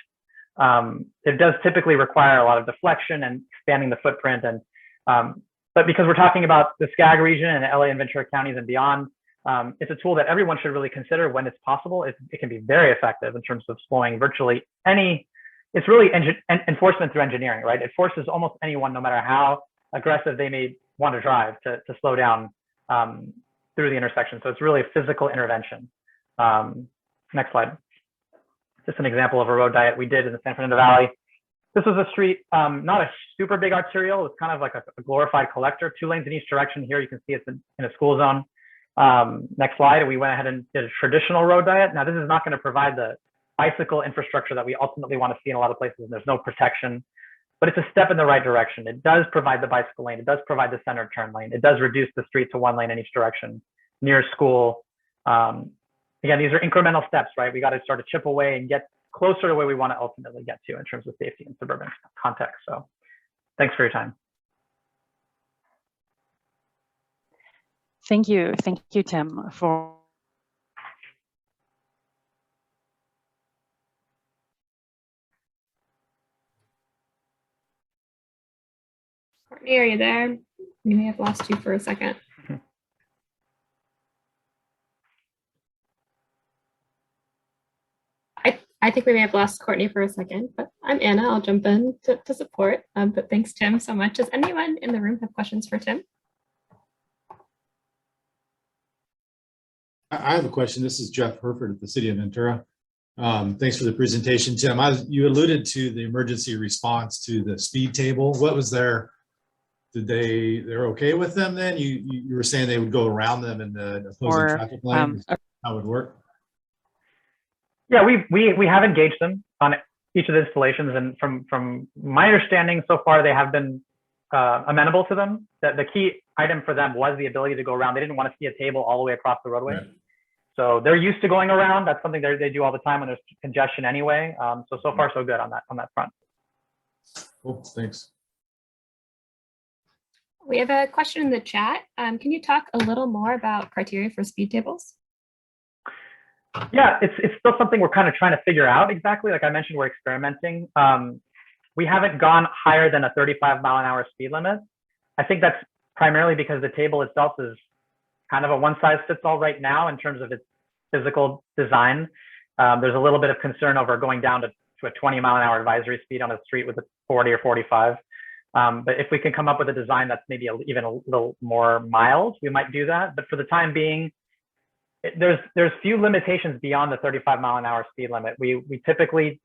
It does typically require a lot of deflection and expanding the footprint. But because we're talking about the SCAG region and LA and Ventura counties and beyond, it's a tool that everyone should really consider when it's possible. It can be very effective in terms of slowing virtually any, it's really enforcement through engineering, right? It forces almost anyone, no matter how aggressive they may want to drive, to slow down through the intersection. So it's really a physical intervention. Next slide. Just an example of a road diet we did in the San Fernando Valley. This was a street, not a super big arterial. It's kind of like a glorified collector, 2 lanes in each direction. Here you can see it's in a school zone. Next slide. We went ahead and did a traditional road diet. Now, this is not going to provide the bicycle infrastructure that we ultimately want to see in a lot of places, and there's no protection, but it's a step in the right direction. It does provide the bicycle lane. It does provide the center turn lane. It does reduce the street to 1 lane in each direction near school. Again, these are incremental steps, right? We got to start to chip away and get closer to where we want to ultimately get to in terms of safety in suburban context. So thanks for your time. Thank you, Tim, for Courtney, are you there? We may have lost you for a second. I think we may have lost Courtney for a second, but I'm Anna. I'll jump in to support. But thanks, Tim, so much. Does anyone in the room have questions for Tim? I have a question. This is Jeff Herford at the City of Ventura. Thanks for the presentation, Tim. You alluded to the emergency response to the speed table. What was their? They're okay with them then? You were saying they would go around them in the opposing traffic lane. How it would work? Yeah, we have engaged them on each of the installations, and from my understanding so far, they have been amenable to them. The key item for them was the ability to go around. They didn't want to see a table all the way across the roadway. Right. So they're used to going around. That's something they do all the time when there's congestion anyway. So far so good on that front. Cool, thanks. We have a question in the chat. Can you talk a little more about criteria for speed tables? Yeah, it's still something we're kind of trying to figure out exactly. Like I mentioned, we're experimenting. We haven't gone higher than a 35-mile-an-hour speed limit. I think that's primarily because the table itself is kind of a one-size-fits-all right now in terms of its physical design. There's a little bit of concern over going down to a 20-mile-an-hour advisory speed on a street with a 40 or 45. But if we can come up with a design that's maybe even a little more mild, we might do that. But for the time being, there's few limitations beyond the 35-mile-an-hour speed limit. We typically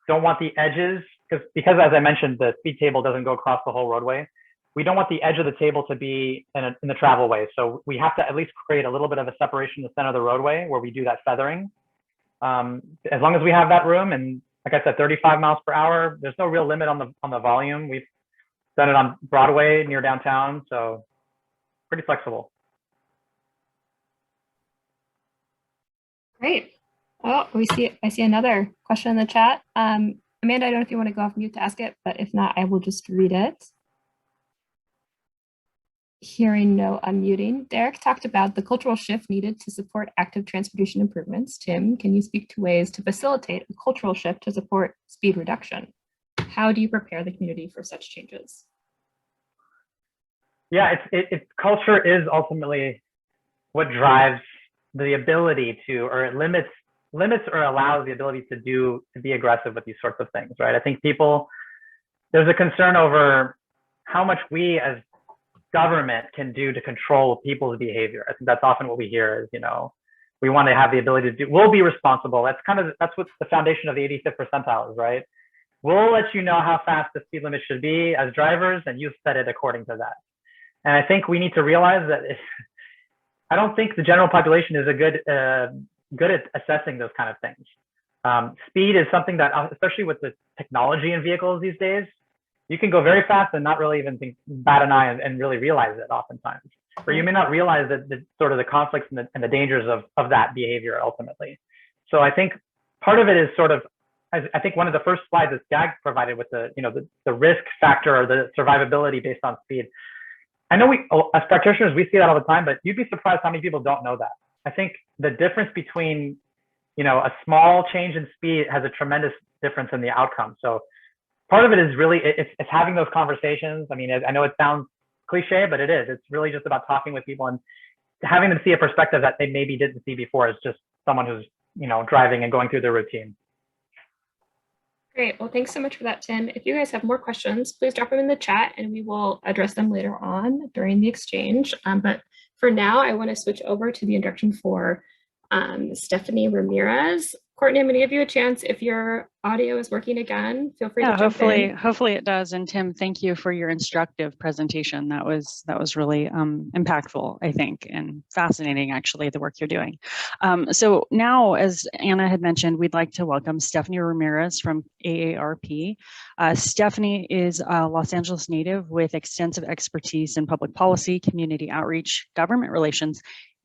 don't want the edges, because as I mentioned, the speed table doesn't go across the whole roadway. We don't want the edge of the table to be in the travel way. So we have to at least create a little bit of a separation in the center of the roadway where we do that feathering. As long as we have that room, and like I said, 35 miles per hour, there's no real limit on the volume. We've done it on Broadway near downtown, so pretty flexible. Great. Oh, I see another question in the chat. Amanda, I don't know if you want to go off mute to ask it, but if not, I will just read it. Hearing no unmuting. Derek talked about the cultural shift needed to support active transportation improvements. Tim, can you speak to ways to facilitate a cultural shift to support speed reduction? How do you prepare the community for such changes? Yeah, culture is ultimately what drives the ability to, or it limits or allows the ability to be aggressive with these sorts of things, right? I think there's a concern over how much we as government can do to control people's behavior. I think that's often what we hear is, We want to have the ability to do, we'll be responsible. That's what the foundation of the 85th percentile is, right? We'll let you know how fast the speed limit should be as drivers, and you set it according to that. And I think we need to realize that I don't think the general population is good at assessing those kind of things. Speed is something that, especially with the technology in vehicles these days, you can go very fast and not really even bat an eye and really realize it oftentimes. Or you may not realize that the sort of the conflicts and the dangers of that behavior ultimately. So I think part of it is sort of, I think one of the first slides that SCAG provided with the risk factor or the survivability based on speed. I know as practitioners, we see that all the time, but you'd be surprised how many people don't know that. I think the difference between, a small change in speed has a tremendous difference in the outcome. So part of it is really, it's having those conversations. I mean, I know it sounds cliche, but it is. It's really just about talking with people and having them see a perspective that they maybe didn't see before as just someone who's, driving and going through their routine. Great. Well, thanks so much for that, Tim. If you guys have more questions, please drop them in the chat and we will address them later on during the exchange. But for now, I want to switch over to the introduction for Stephanie Ramirez. Courtney, I'm going to give you a chance. If your audio is working again, feel free to jump in. Hopefully it does. And Tim, thank you for your instructive presentation. That was really impactful, I think, and fascinating, actually, the work you're doing. So now, as Anna had mentioned, we'd like to welcome Stephanie Ramirez from AARP. Stephanie is a Los Angeles native with extensive expertise in public policy, community outreach, government relations,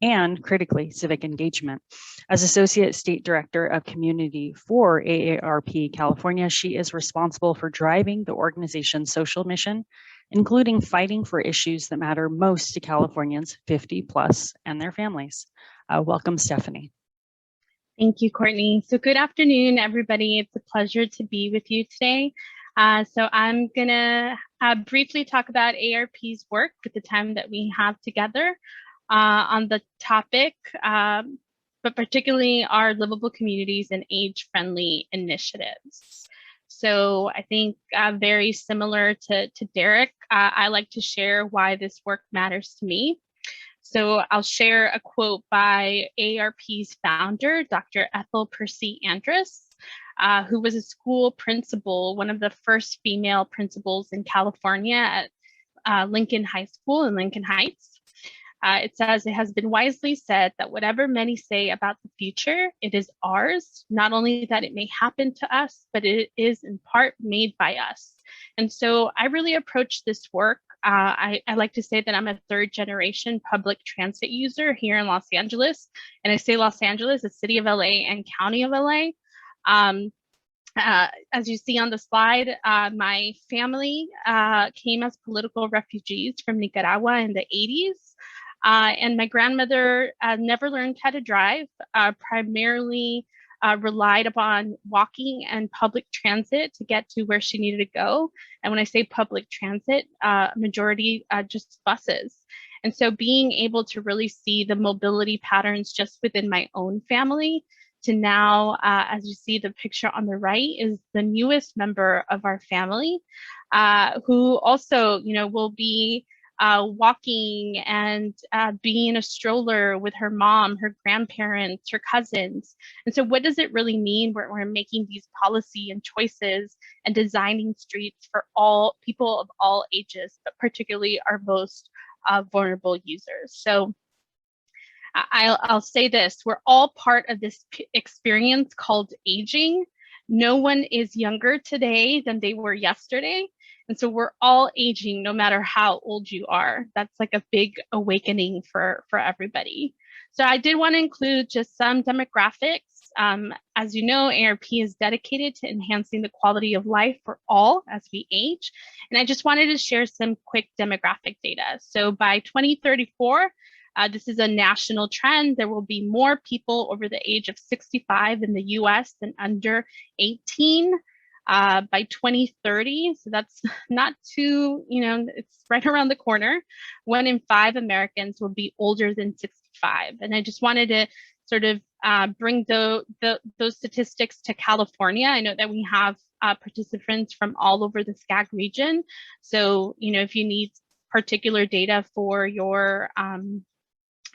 and critically, civic engagement. As Associate State Director of Community for AARP California, she is responsible for driving the organization's social mission, including fighting for issues that matter most to Californians 50 plus and their families. Welcome, Stephanie. Thank you, Courtney. So good afternoon, everybody. It's a pleasure to be with you today. So I'm gonna briefly talk about AARP's work with the time that we have together on the topic, but particularly our livable communities and age-friendly initiatives. So I think very similar to Derek, I like to share why this work matters to me. So I'll share a quote by AARP's founder, Dr. Ethel Percy Andrus, who was a school principal, one of the first female principals in California at Lincoln High School in Lincoln Heights. It says, it has been wisely said that whatever many say about the future, it is ours, not only that it may happen to us, but it is in part made by us. And so I really approach this work. I like to say that I'm a third generation public transit user here in Los Angeles. And I say Los Angeles, the city of LA and county of LA. As you see on the slide, my family came as political refugees from Nicaragua in the 80s. And my grandmother never learned how to drive, primarily relied upon walking and public transit to get to where she needed to go. And when I say public transit, majority just buses. And so being able to really see the mobility patterns just within my own family to now, as you see the picture on the right, is the newest member of our family, who also, will be walking and being in a stroller with her mom, her grandparents, her cousins. And so what does it really mean when we're making these policy and choices and designing streets for all people of all ages, but particularly our most vulnerable users? So I'll say this, we're all part of this experience called aging. No one is younger today than they were yesterday. And so we're all aging no matter how old you are. That's like a big awakening for everybody. So I did want to include just some demographics. As you know, AARP is dedicated to enhancing the quality of life for all as we age. And I just wanted to share some quick demographic data. So by 2034, this is a national trend. There will be more people over the age of 65 in the US than under 18. By 2030, so that's not too, it's right around the corner, 1 in 5 Americans will be older than 65. And I just wanted to sort of bring those statistics to California. I know that we have participants from all over the SCAG region. So, if you need particular data for your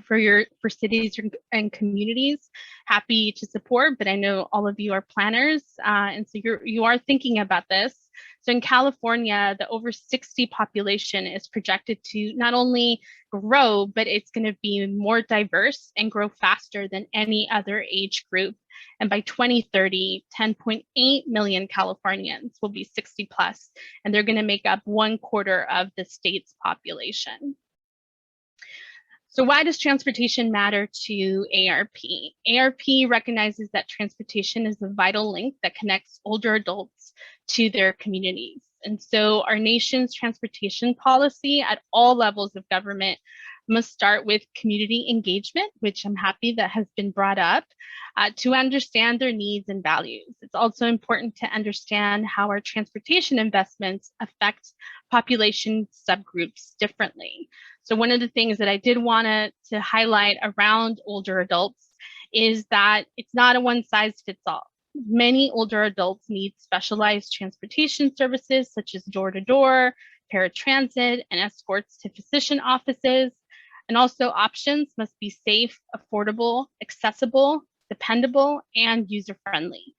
for cities and communities. Happy to support, but I know all of you are planners, and so you are thinking about this. So in California, the over 60 population is projected to not only grow, but it's going to be more diverse and grow faster than any other age group. And by 2030, 10.8 million Californians will be 60 plus, and they're going to make up 1/4 of the state's population. So why does transportation matter to ARP? ARP recognizes that transportation is a vital link that connects older adults to their communities. And so our nation's transportation policy at all levels of government must start with community engagement, which I'm happy that has been brought up, to understand their needs and values. It's also important to understand how our transportation investments affect population subgroups differently. So one of the things that I did want to highlight around older adults is that it's not a one size fits all. Many older adults need specialized transportation services such as door-to-door, paratransit, and escorts to physician offices. And also options must be safe, affordable, accessible, dependable, and user-friendly.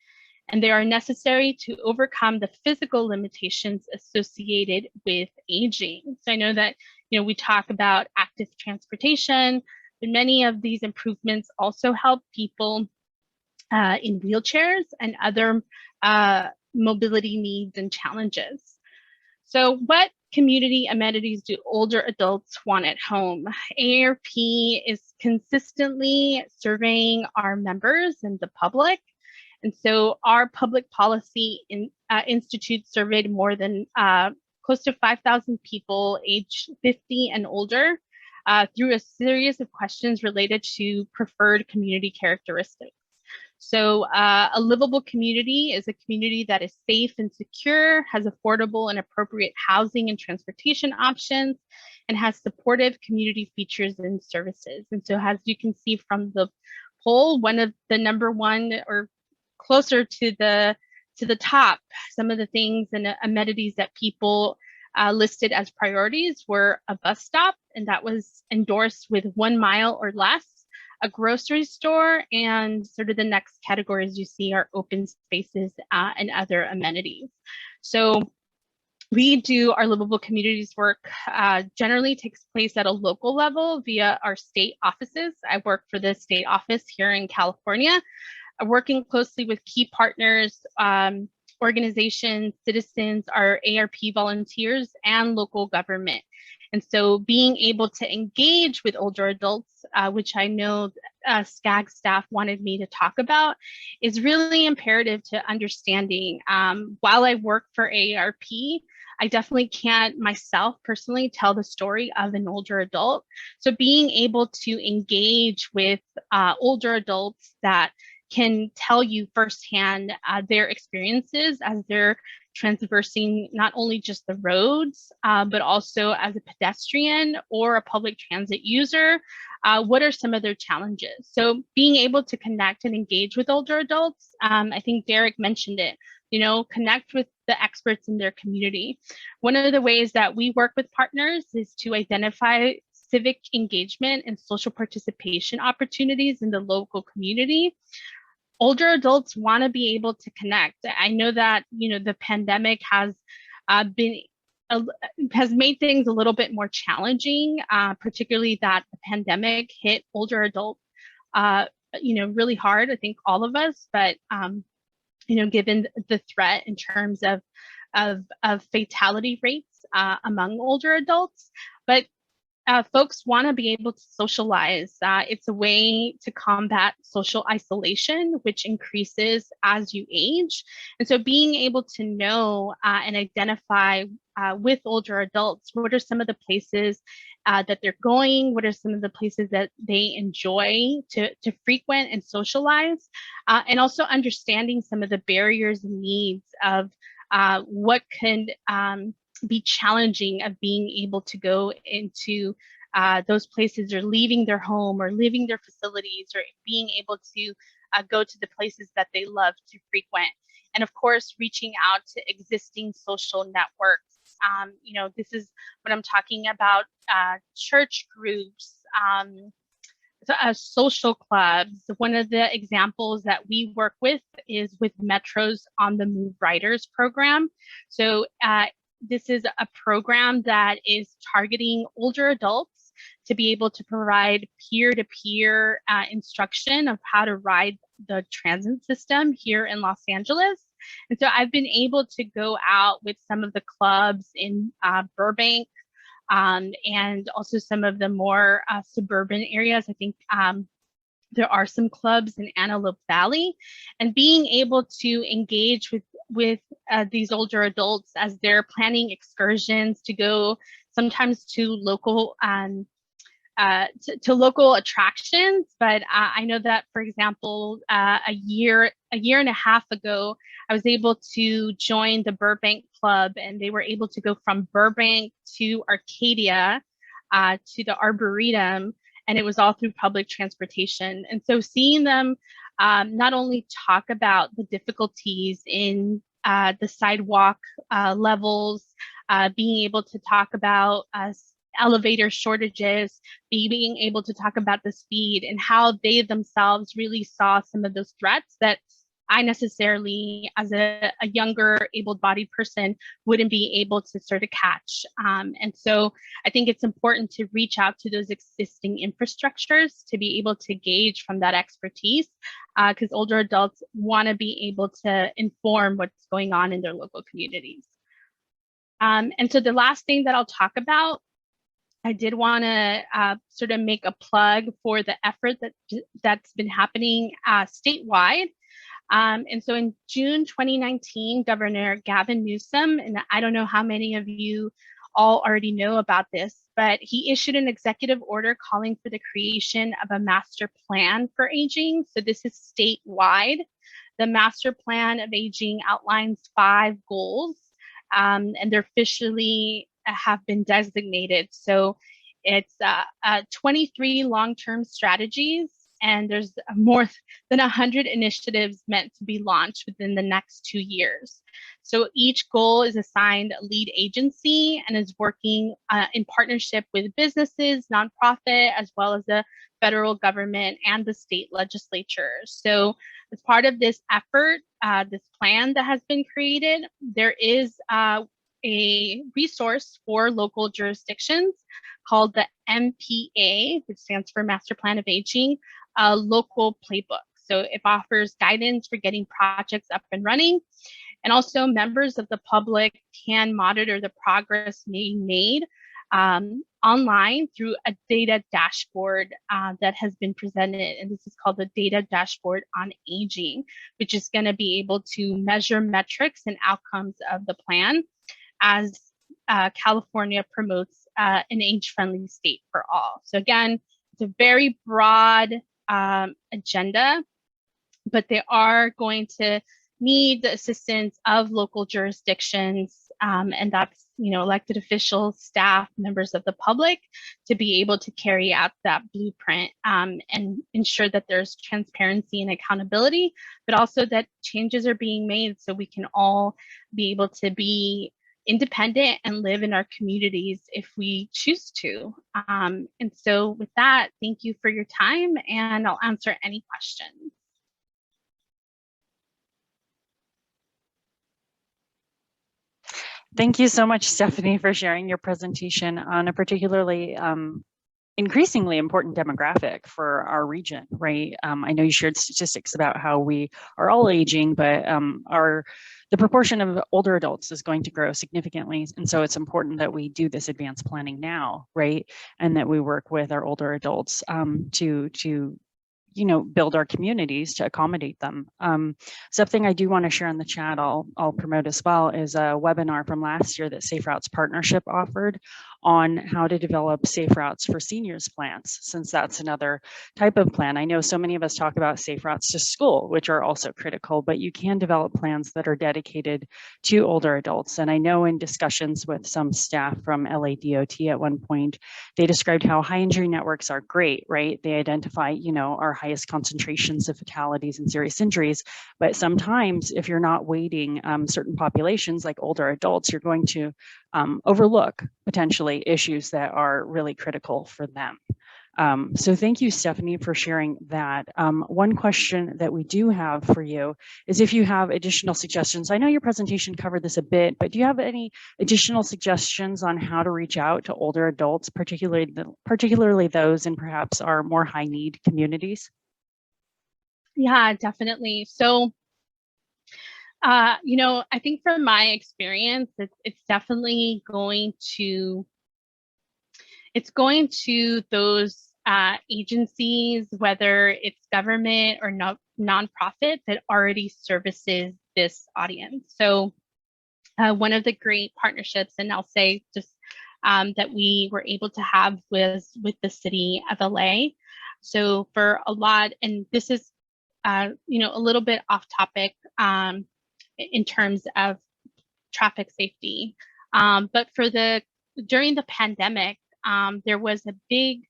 And they are necessary to overcome the physical limitations associated with aging. So I know that we talk about active transportation, but many of these improvements also help people in wheelchairs and other mobility needs and challenges. So what community amenities do older adults want at home? ARP is consistently surveying our members and the public. And so our public policy institute surveyed more than close to 5,000 people aged 50 and older through a series of questions related to preferred community characteristics. So a livable community is a community that is safe and secure, has affordable and appropriate housing and transportation options, and has supportive community features and services. And so as you can see from the poll, one of the number one or closer to the top, some of the things and amenities that people listed as priorities were a bus stop, and that was endorsed with 1 mile or less, a grocery store, and sort of the next categories you see are open spaces and other amenities. So we do our livable communities work generally takes place at a local level via our state offices. I work for the state office here in California, working closely with key partners, organizations, citizens, our ARP volunteers, and local government. And so being able to engage with older adults, which I know SCAG staff wanted me to talk about, is really imperative to understanding. While I work for ARP, I definitely can't myself personally tell the story of an older adult. So being able to engage with older adults that can tell you firsthand their experiences as they're traversing not only just the roads, but also as a pedestrian or a public transit user, what are some of their challenges? So being able to connect and engage with older adults, I think Derek mentioned it, connect with the experts in their community. One of the ways that we work with partners is to identify civic engagement and social participation opportunities in the local community. Older adults want to be able to connect. I know that the pandemic has made things a little bit more challenging, particularly that the pandemic hit older adults really hard. I think all of us, but given the threat in terms of fatality rates among older adults, but folks want to be able to socialize. It's a way to combat social isolation, which increases as you age. And so being able to know and identify with older adults, what are some of the places that they're going? What are some of the places that they enjoy to frequent and socialize? And also understanding some of the barriers and needs of what can be challenging of being able to go into those places, or leaving their home or leaving their facilities, or being able to go to the places that they love to frequent. And of course, reaching out to existing social networks. This is what I'm talking about, church groups, social clubs. One of the examples that we work with is with Metro's On the Move Riders program. So this is a program that is targeting older adults to be able to provide peer-to-peer instruction of how to ride the transit system here in Los Angeles. And so I've been able to go out with some of the clubs in Burbank, and also some of the more suburban areas. I think there are some clubs in Antelope Valley, and being able to engage with these older adults as they're planning excursions to go sometimes to local local attractions. But I know that, for example, a year and a half ago, I was able to join the Burbank Club, and they were able to go from Burbank to Arcadia to the Arboretum, and it was all through public transportation. And so seeing them not only talk about the difficulties in the sidewalk levels, being able to talk about elevator shortages, being able to talk about the speed and how they themselves really saw some of those threats that I necessarily, as a younger able-bodied person, wouldn't be able to sort of catch. And so I think it's important to reach out to those existing infrastructures to be able to gauge from that expertise, because older adults want to be able to inform what's going on in their local communities. And so the last thing that I'll talk about, I did want to sort of make a plug for the effort that's been happening statewide. And so in June 2019, Governor Gavin Newsom, and I don't know how many of you all already know about this, but he issued an executive order calling for the creation of a master plan for aging. So this is statewide. The master plan of aging outlines 5 goals, and they're officially have been designated. So it's 23 long-term strategies, and there's more than 100 initiatives meant to be launched within the next 2 years. So each goal is assigned a lead agency and is working in partnership with businesses, nonprofit, as well as the federal government and the state legislature. So as part of this effort, this plan that has been created, there is a resource for local jurisdictions called the MPA, which stands for Master Plan of Aging, a local playbook. So it offers guidance for getting projects up and running. And also members of the public can monitor the progress being made online through a data dashboard that has been presented. And this is called the Data Dashboard on Aging, which is going to be able to measure metrics and outcomes of the plan as California promotes an age-friendly state for all. So again, it's a very broad agenda, but they are going to need the assistance of local jurisdictions, and that's, you know, elected officials, staff, members of the public, to be able to carry out that blueprint and ensure that there's transparency and accountability, but also that changes are being made so we can all be able to be independent and live in our communities if we choose to. And so with that, thank you for your time, and I'll answer any questions. Thank you so much, Stephanie, for sharing your presentation on a particularly increasingly important demographic for our region, right? I know you shared statistics about how we are all aging, but the proportion of older adults is going to grow significantly. And so it's important that we do this advanced planning now, right? And that we work with our older adults to you know, build our communities to accommodate them. Something I do want to share in the chat, I'll promote as well, is a webinar from last year that Safe Routes Partnership offered on how to develop safe routes for seniors plans, since that's another type of plan. I know so many of us talk about safe routes to school, which are also critical, but you can develop plans that are dedicated to older adults. And I know in discussions with some staff from LADOT at one point, they described how high injury networks are great, right? They identify, you know, our highest concentrations of fatalities and serious injuries, but sometimes if you're not weighting certain populations like older adults, you're going to overlook potentially issues that are really critical for them. So thank you, Stephanie, for sharing that. One question that we do have for you is if you have additional suggestions. I know your presentation covered this a bit, but do you have any additional suggestions on how to reach out to older adults, particularly those in perhaps our more high need communities? Yeah, definitely. So, I think from my experience, it's definitely going to those agencies, whether it's government or nonprofit, that already services this audience. So one of the great partnerships, and I'll say just that we were able to have was with the city of LA. So for a lot, and this is a little bit off topic in terms of traffic safety, but during the pandemic, there was a big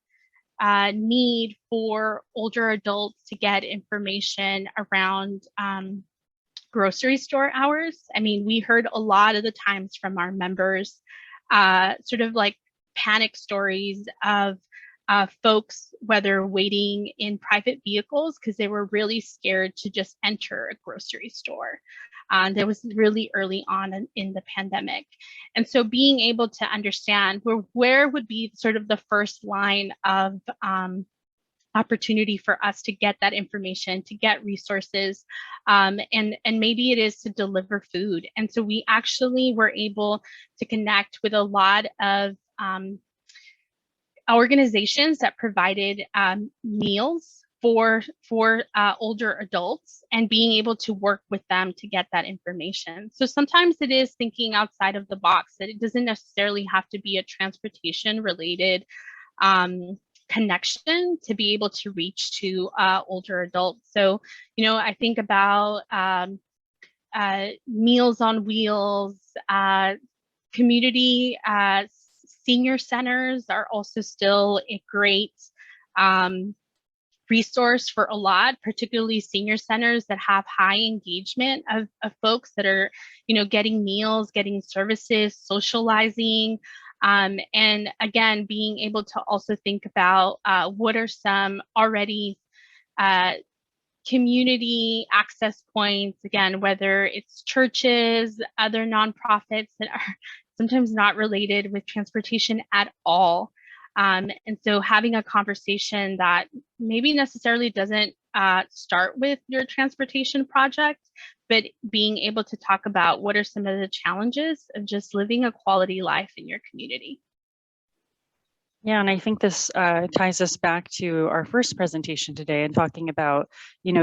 need for older adults to get information around grocery store hours. I mean, we heard a lot of the times from our members, sort of like panic stories of folks, whether waiting in private vehicles because they were really scared to just enter a grocery store. That was really early on in the pandemic. And so being able to understand where would be sort of the first line of opportunity for us to get that information, to get resources, and maybe it is to deliver food. And so we actually were able to connect with a lot of organizations that provided meals for older adults, and being able to work with them to get that information. So sometimes it is thinking outside of the box, that it doesn't necessarily have to be a transportation related connection to be able to reach to older adults. So, I think about Meals on Wheels, community senior centers are also still a great resource for a lot, particularly senior centers that have high engagement of folks that are, getting meals, getting services, socializing. And again, being able to also think about what are some already community access points, again, whether it's churches, other nonprofits that are sometimes not related with transportation at all. And so having a conversation that maybe necessarily doesn't start with your transportation project, but being able to talk about what are some of the challenges of just living a quality life in your community. Yeah, and I think this ties us back to our first presentation today and talking about,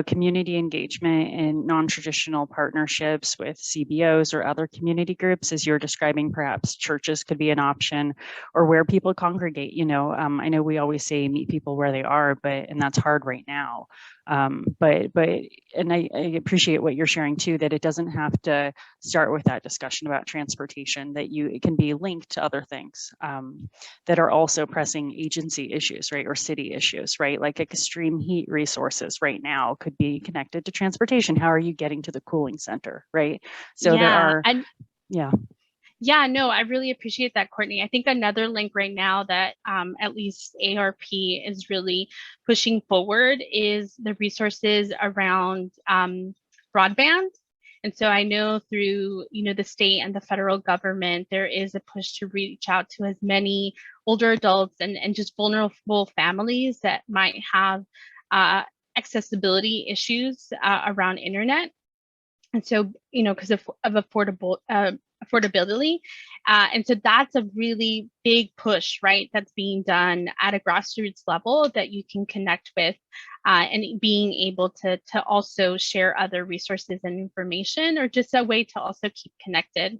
community engagement and non-traditional partnerships with CBOs or other community groups, as you're describing. Perhaps churches could be an option, or where people congregate. I know we always say meet people where they are, and that's hard right now. But I appreciate what you're sharing too, that it doesn't have to start with that discussion about transportation, that it can be linked to other things that are also pressing agency issues, right? Or city issues, right? Like extreme heat resources right now could be connected to transportation. How are you getting to the cooling center, right? So yeah, there are, Yeah, no, I really appreciate that, Courtney. I think another link right now that at least ARP is really pushing forward is the resources around broadband. And so I know through, the state and the federal government, there is a push to reach out to as many older adults and just vulnerable families that might have accessibility issues around internet. And so, because of affordability. And so that's a really big push, right? That's being done at a grassroots level that you can connect with, and being able to also share other resources and information, or just a way to also keep connected.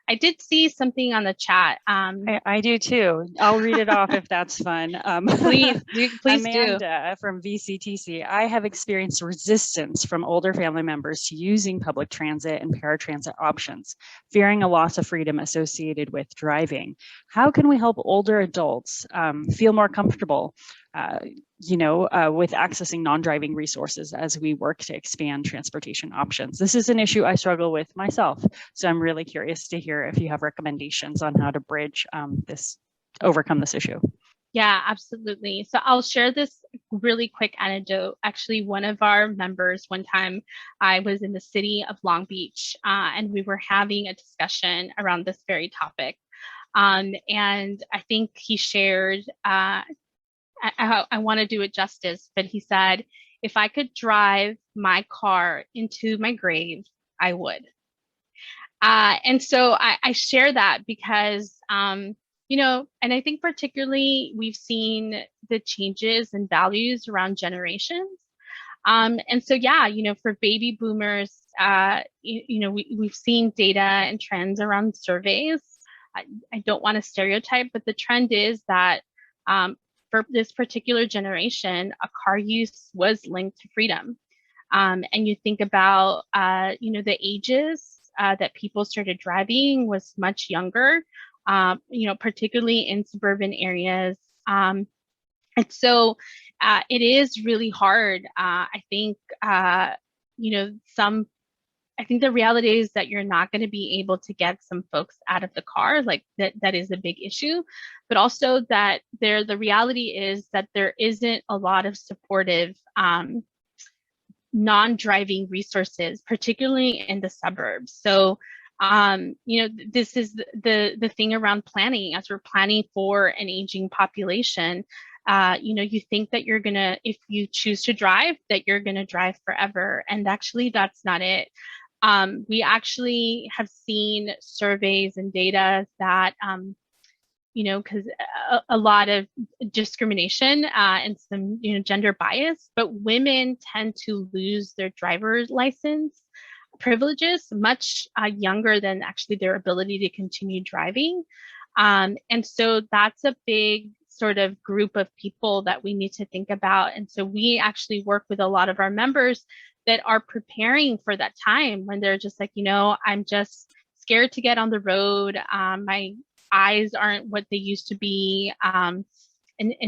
I did see something on the chat. I do too. I'll read it off if that's fun. Please Amanda from VCTC. I have experienced resistance from older family members to using public transit and paratransit options, fearing a loss of freedom associated with driving. How can we help older adults feel more comfortable with accessing non-driving resources as we work to expand transportation options? This is an issue I struggle with myself. So I'm really curious to hear if you have recommendations on how to bridge overcome this issue. Yeah, absolutely. So I'll share this really quick anecdote. Actually, one of our members, one time I was in the city of Long Beach, and we were having a discussion around this very topic. And I think he shared, I want to do it justice, but he said, if I could drive my car into my grave, I would. And so I share that because, you know, and I think particularly we've seen the changes and values around generations. And so, yeah, you know, for baby boomers, you know, we've seen data and trends around surveys. I don't want to stereotype, but the trend is that for this particular generation, a car use was linked to freedom. And you think about, you know, the ages that people started driving was much younger, you know, particularly in suburban areas. And so it is really hard. I think, you know, I think the reality is that you're not going to be able to get some folks out of the car, like that is a big issue, but also that the reality is that there isn't a lot of supportive non-driving resources, particularly in the suburbs. So, you know, this is the thing around planning. As we're planning for an aging population, you know, you think that you're gonna, if you choose to drive, that you're gonna drive forever, and actually that's not it. We actually have seen surveys and data that you know, because a lot of discrimination and some, you know, gender bias, but women tend to lose their driver's license privileges much younger than actually their ability to continue driving. And so that's a big sort of group of people that we need to think about. And so we actually work with a lot of our members that are preparing for that time when they're just like, you know, I'm just scared to get on the road. My eyes aren't what they used to be, and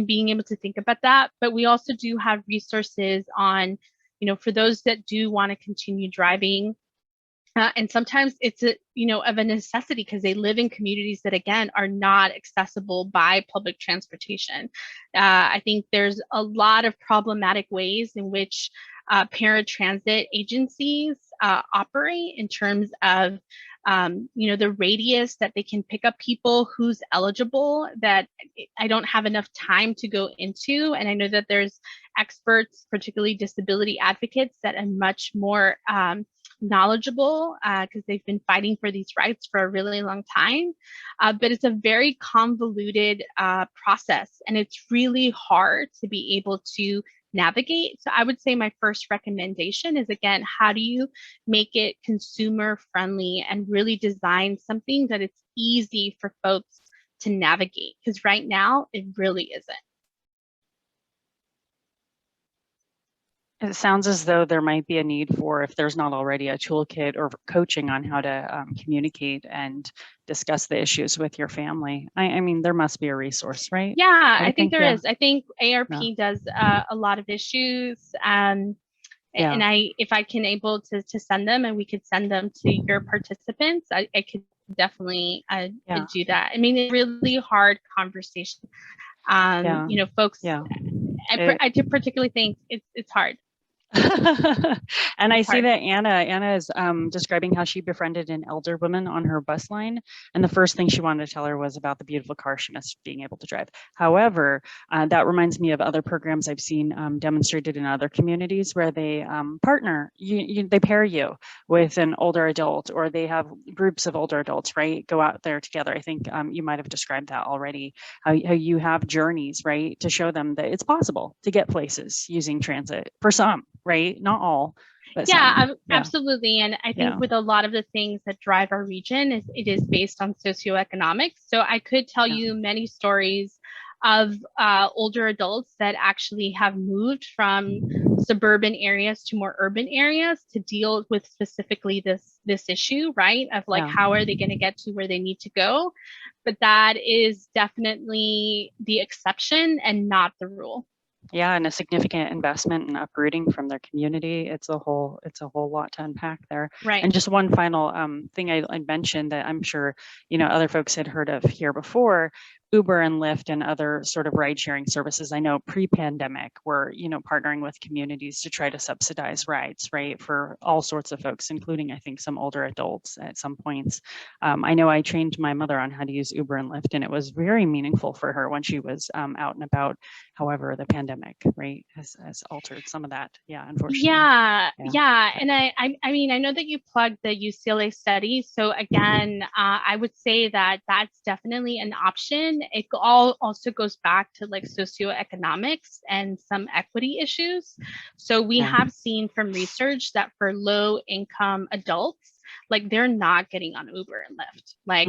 being able to think about that. But we also do have resources on, you know, for those that do want to continue driving. And sometimes it's you know, of a necessity because they live in communities that, again, are not accessible by public transportation. I think there's a lot of problematic ways in which paratransit agencies operate in terms of you know, the radius that they can pick up people, who's eligible, that I don't have enough time to go into. And I know that there's experts, particularly disability advocates, that are much more knowledgeable because they've been fighting for these rights for a really long time. But it's a very convoluted process, and it's really hard to be able to navigate. So I would say my first recommendation is, again, how do you make it consumer friendly and really design something that it's easy for folks to navigate? Because right now it really isn't. It sounds as though there might be a need for, if there's not already a toolkit or coaching on how to communicate and discuss the issues with your family. I mean, there must be a resource, right? Yeah, I think there yeah. is. I think ARP does a lot of issues. And if I can able to send them, and we could send them to your participants, I could definitely do that. I mean, it's a really hard conversation. You know, folks, I particularly think it's hard. And I see that Anna is describing how she befriended an elder woman on her bus line, and the first thing she wanted to tell her was about the beautiful car she missed being able to drive. However, that reminds me of other programs I've seen demonstrated in other communities where they partner, they pair you with an older adult, or they have groups of older adults, right, go out there together. I think you might have described that already, how you have journeys, right, to show them that it's possible to get places using transit for some, right? Not all, but absolutely. And I think with a lot of the things that drive our region, it is based on socioeconomics. So I could tell you many stories of older adults that actually have moved from suburban areas to more urban areas to deal with specifically this issue, right? Of like, how are they going to get to where they need to go? But that is definitely the exception and not the rule. Yeah, and a significant investment in uprooting from their community. It's a whole lot to unpack there. Right. And just one final thing I mentioned that I'm sure, you know, other folks had heard of here before. Uber and Lyft and other sort of ride sharing services. I know pre-pandemic we're, partnering with communities to try to subsidize rides, right, for all sorts of folks, including I think some older adults at some points. I know I trained my mother on how to use Uber and Lyft, and it was very meaningful for her when she was out and about. However, the pandemic, right, has altered some of that. Yeah, unfortunately. Yeah. And I mean, I know that you plugged the UCLA study. So again, I would say that that's definitely an option. It all also goes back to like socioeconomics and some equity issues. So we have seen from research that for low income adults, like they're not getting on Uber and Lyft. Like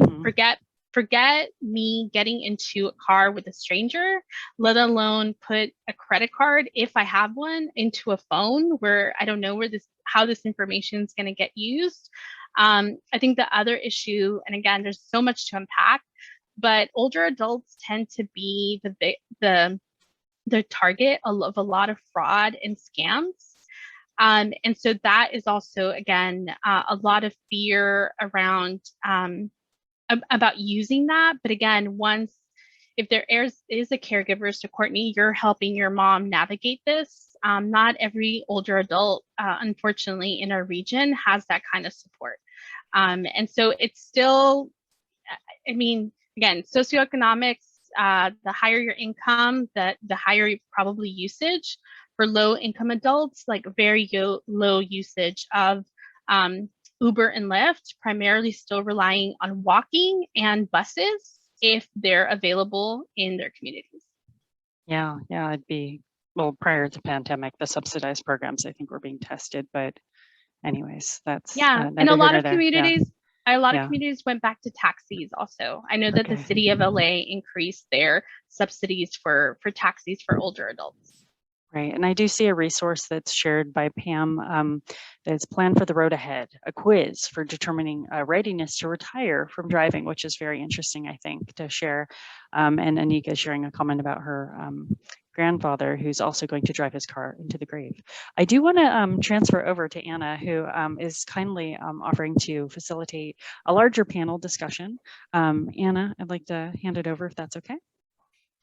forget me getting into a car with a stranger, let alone put a credit card, if I have one, into a phone where I don't know how this information is going to get used. I think the other issue, and again, there's so much to unpack, but older adults tend to be the target of a lot of fraud and scams. And so that is also, again, a lot of fear around about using that. But again, if there is a caregiver, so Courtney, you're helping your mom navigate this. Not every older adult, unfortunately, in our region has that kind of support. And so it's still, I mean, again, socioeconomics, the higher your income, the higher probably usage. For low income adults, like very low usage of Uber and Lyft, primarily still relying on walking and buses if they're available in their communities. Yeah, it'd be, well, prior to pandemic, the subsidized programs I think were being tested, but anyways, that's and a lot of communities. A lot of communities went back to taxis also. I know that the city of LA increased their subsidies for taxis for older adults. Right, and I do see a resource that's shared by Pam that's Plan for the Road Ahead, a quiz for determining readiness to retire from driving, which is very interesting, I think, to share. And Anika sharing a comment about her grandfather who's also going to drive his car into the grave. I do want to transfer over to Anna, who is kindly offering to facilitate a larger panel discussion. Anna, I'd like to hand it over if that's okay.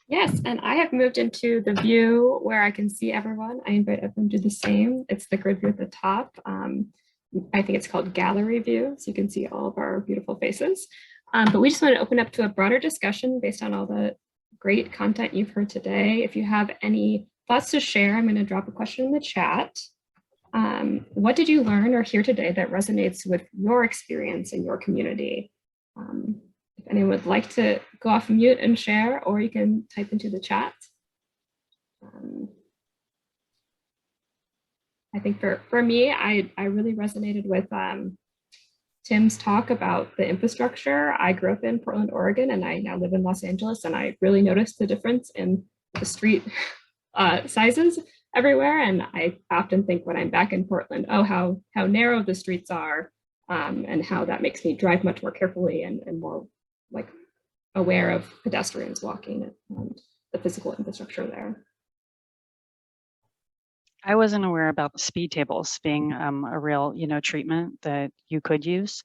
Yes, and I have moved into the view where I can see everyone. I invite everyone to do the same. It's the grid view at the top. I think it's called gallery view, so you can see all of our beautiful faces. But we just want to open up to a broader discussion based on all the great content you've heard today. If you have any thoughts to share, I'm going to drop a question in the chat. What did you learn or hear today that resonates with your experience in your community? If anyone would like to go off mute and share, or you can type into the chat. I think for me, I really resonated with Tim's talk about the infrastructure. I grew up in Portland, Oregon, and I now live in Los Angeles, and I really noticed the difference in the street sizes everywhere. And I often think when I'm back in Portland, oh, how narrow the streets are, and how that makes me drive much more carefully and more like aware of pedestrians walking and the physical infrastructure there. I wasn't aware about the speed tables being a real, treatment that you could use.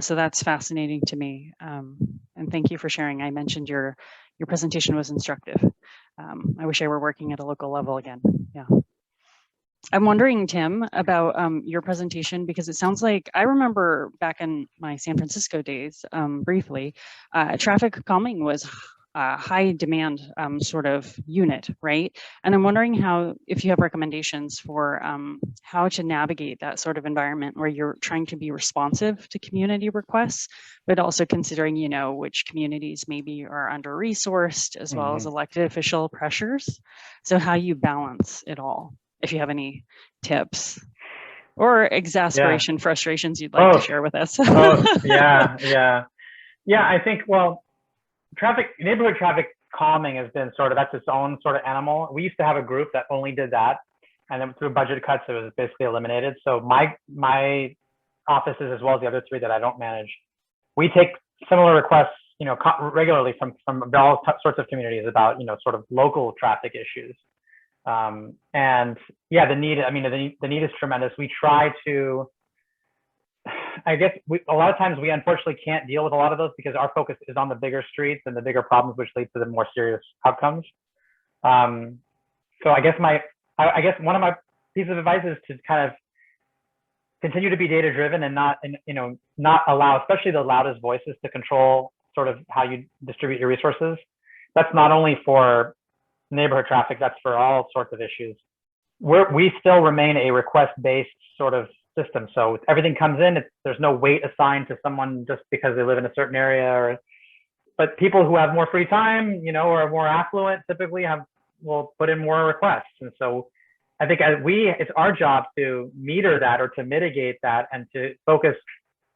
So that's fascinating to me. And thank you for sharing. I mentioned your presentation was instructive. I wish I were working at a local level again. Yeah. I'm wondering, Tim, about your presentation, because it sounds like I remember back in my San Francisco days, briefly, traffic calming was a high demand sort of unit, right? And I'm wondering if you have recommendations for how to navigate that sort of environment where you're trying to be responsive to community requests, but also considering, which communities maybe are under-resourced as well as elected official pressures. So how you balance it all. If you have any tips or exasperation, frustrations you'd like to share with us. Yeah. I think, well, neighborhood traffic calming has been that's its own sort of animal. We used to have a group that only did that, and then through budget cuts, it was basically eliminated. So my offices, as well as the other three that I don't manage, we take similar requests, regularly from all sorts of communities about, sort of local traffic issues. And yeah, the need is tremendous. We try to, I guess a lot of times we unfortunately can't deal with a lot of those because our focus is on the bigger streets and the bigger problems, which lead to the more serious outcomes. So I guess one of my pieces of advice is to kind of continue to be data driven and not allow, especially the loudest voices, to control sort of how you distribute your resources. That's not only for neighborhood traffic, that's for all sorts of issues. We still remain a request-based sort of system. So everything comes in, there's no weight assigned to someone just because they live in a certain area. But people who have more free time, or are more affluent, typically will put in more requests. And so I think it's our job to meter that or to mitigate that and to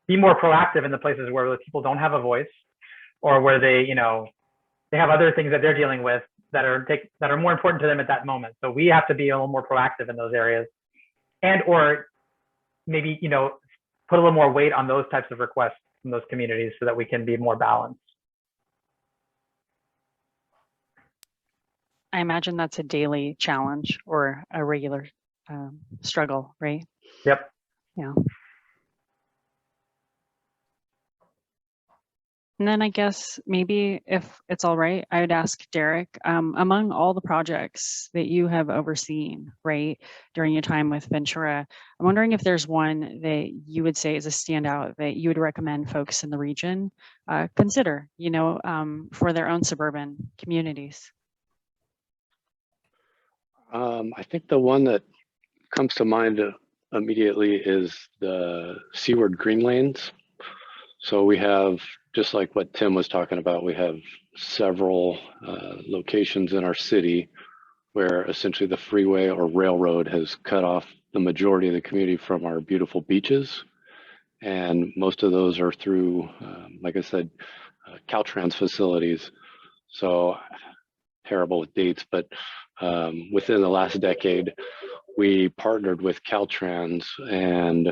be more proactive in the places where people don't have a voice, or where they have other things that they're dealing with that are more important to them at that moment. So we have to be a little more proactive in those areas, or maybe put a little more weight on those types of requests from those communities so that we can be more balanced. I imagine that's a daily challenge or a regular struggle, right? Yep. Yeah. And then I guess maybe if it's all right, I would ask Derek, among all the projects that you have overseen, right, during your time with Ventura, I'm wondering if there's one that you would say is a standout that you would recommend folks in the region consider, for their own suburban communities. I think the one that comes to mind immediately is the seaward green lanes. So we have, just like what Tim was talking about, we have several locations in our city where essentially the freeway or railroad has cut off the majority of the community from our beautiful beaches. And most of those are through, like I said, Caltrans facilities. So terrible with dates, but within the last decade, we partnered with Caltrans and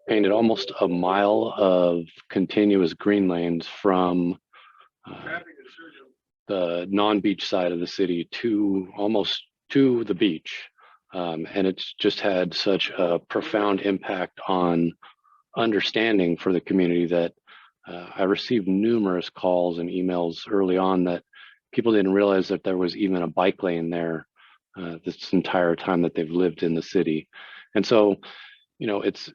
painted almost a mile of continuous green lanes from the non-beach side of the city to almost to the beach. And it's just had such a profound impact on understanding for the community that I received numerous calls and emails early on that people didn't realize that there was even a bike lane there this entire time that they've lived in the city. And so, it's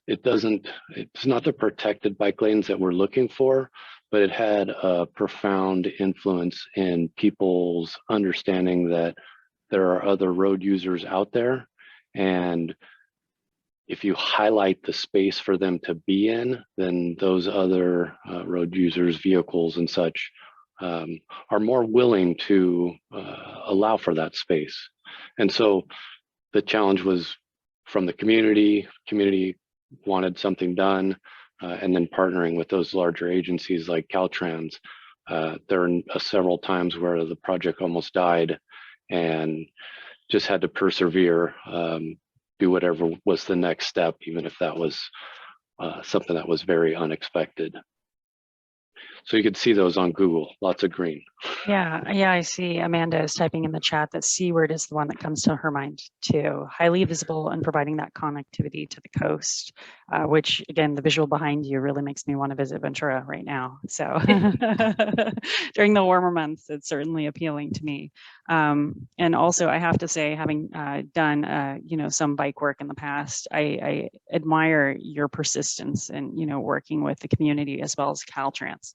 not the protected bike lanes that we're looking for, but it had a profound influence in people's understanding that there are other road users out there. And if you highlight the space for them to be in, then those other road users, vehicles and such, are more willing to allow for that space. And so the challenge was from the community wanted something done, and then partnering with those larger agencies like Caltrans. There are several times where the project almost died and just had to persevere, do whatever was the next step, even if that was something that was very unexpected. So you could see those on Google, lots of green. Yeah, I see Amanda is typing in the chat that seaward is the one that comes to her mind too. Highly visible and providing that connectivity to the coast, which again, the visual behind you really makes me want to visit Ventura right now. So during the warmer months, it's certainly appealing to me. And also I have to say, having done, some bike work in the past, I admire your persistence in, working with the community as well as Caltrans,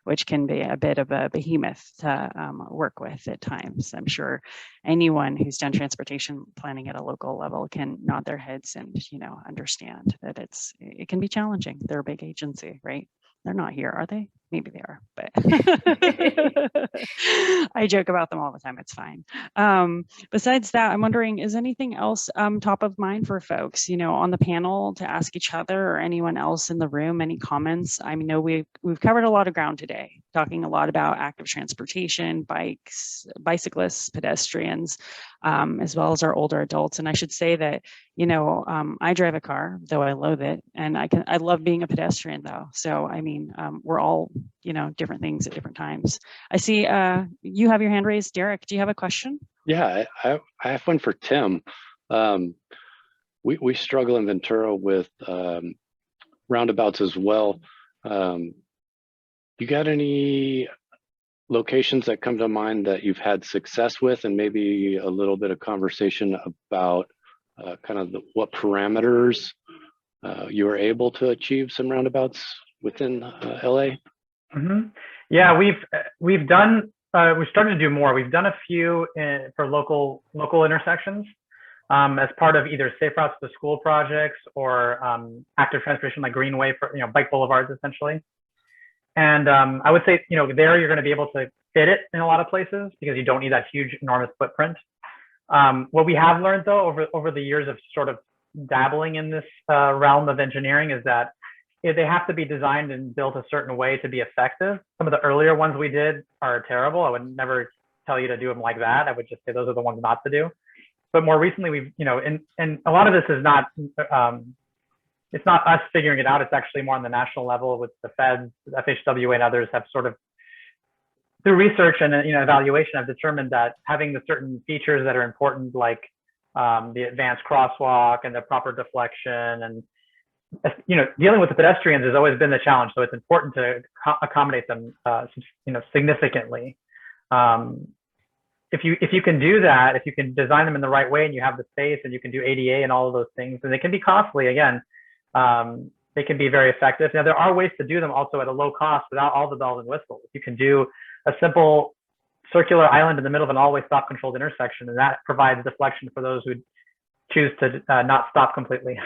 which can be a bit of a behemoth to work with at times. I'm sure anyone who's done transportation planning at a local level can nod their heads and, understand that it can be challenging. They're a big agency, right? They're not here, are they? Maybe they are, but I joke about them all the time. It's fine. Besides that, I'm wondering, is anything else top of mind for folks, on the panel to ask each other or anyone else in the room? Any comments? I know we've covered a lot of ground today, talking a lot about active transportation, bikes, bicyclists, pedestrians, as well as our older adults. And I should say that, I drive a car, though I loathe it, and I love being a pedestrian though. So, we're all, different things at different times. I see you have your hand raised. Derek, do you have a question? Yeah, I have one for Tim. We struggle in Ventura with roundabouts as well. You got any locations that come to mind that you've had success with, and maybe a little bit of conversation about kind of what parameters you were able to achieve some roundabouts within LA? Mm-hmm. Yeah, we've done, we're starting to do more. We've done a few for local intersections as part of either safe routes to school projects or active transportation like Greenway for, bike boulevards essentially. And I would say, there you're going to be able to fit it in a lot of places because you don't need that huge, enormous footprint. What we have learned though over the years of sort of dabbling in this realm of engineering is that they have to be designed and built a certain way to be effective. Some of the earlier ones we did are terrible. I would never tell you to do them like that. I would just say those are the ones not to do. But more recently, we've, and a lot of this is not, it's not us figuring it out. It's actually more on the national level with the feds, FHWA, and others have sort of, through research and evaluation, have determined that having the certain features that are important, like the advanced crosswalk and the proper deflection, and dealing with the pedestrians has always been the challenge. So it's important to accommodate them, significantly. If you can do that, if you can design them in the right way, and you have the space, and you can do ADA and all of those things, and they can be costly again. They can be very effective. Now, there are ways to do them also at a low cost without all the bells and whistles. You can do a simple circular island in the middle of an always stop controlled intersection, and that provides deflection for those who choose to not stop completely.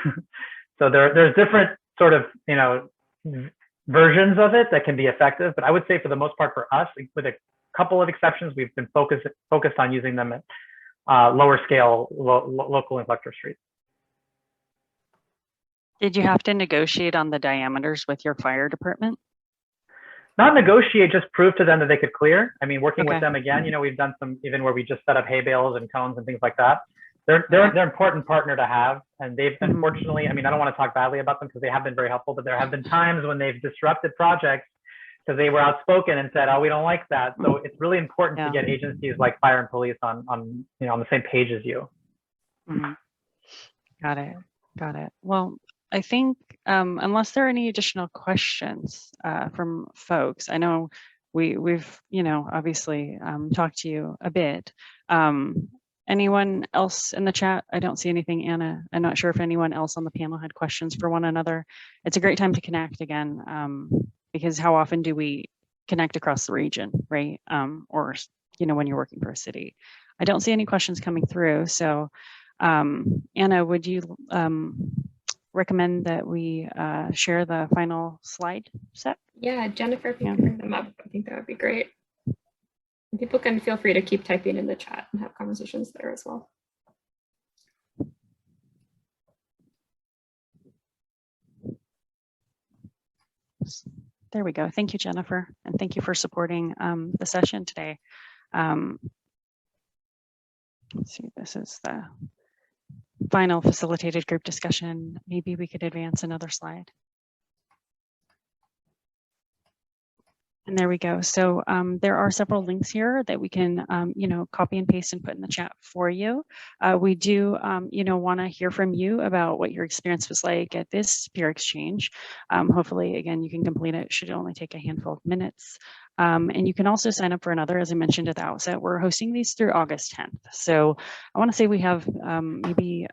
So there's different sort of, versions of it that can be effective. But I would say for the most part for us, with a couple of exceptions, we've been focused on using them at lower scale, local and collector streets. Did you have to negotiate on the diameters with your fire department? Not negotiate, just prove to them that they could clear. I mean, working Okay. with them again, we've done some even where we just set up hay bales and cones and things like that. They're an important partner to have, and they've unfortunately, I don't want to talk badly about them because they have been very helpful, but there have been times when they've disrupted projects because they were outspoken and said, "Oh, we don't like that." So it's really important to get agencies like fire and police on the same page as you. Mm-hmm. Got it. Well, I think unless there are any additional questions from folks, I know we've obviously talked to you a bit. Anyone else in the chat? I don't see anything, Anna. I'm not sure if anyone else on the panel had questions for one another. It's a great time to connect again, because how often do we connect across the region, right? Or when you're working for a city. I don't see any questions coming through. So Anna, would you recommend that we share the final slide set? Yeah, Jennifer, if you can bring them up, I think that would be great. And people can feel free to keep typing in the chat and have conversations there as well. There we go. Thank you, Jennifer. And thank you for supporting the session today. Let's see, this is the final facilitated group discussion. Maybe we could advance another slide. And there we go. So there are several links here that we can, copy and paste and put in the chat for you. We do, want to hear from you about what your experience was like at this peer exchange. Hopefully, again, you can complete it. It should only take a handful of minutes. And you can also sign up for another, as I mentioned at the outset. We're hosting these through August 10th. So I want to say we have maybe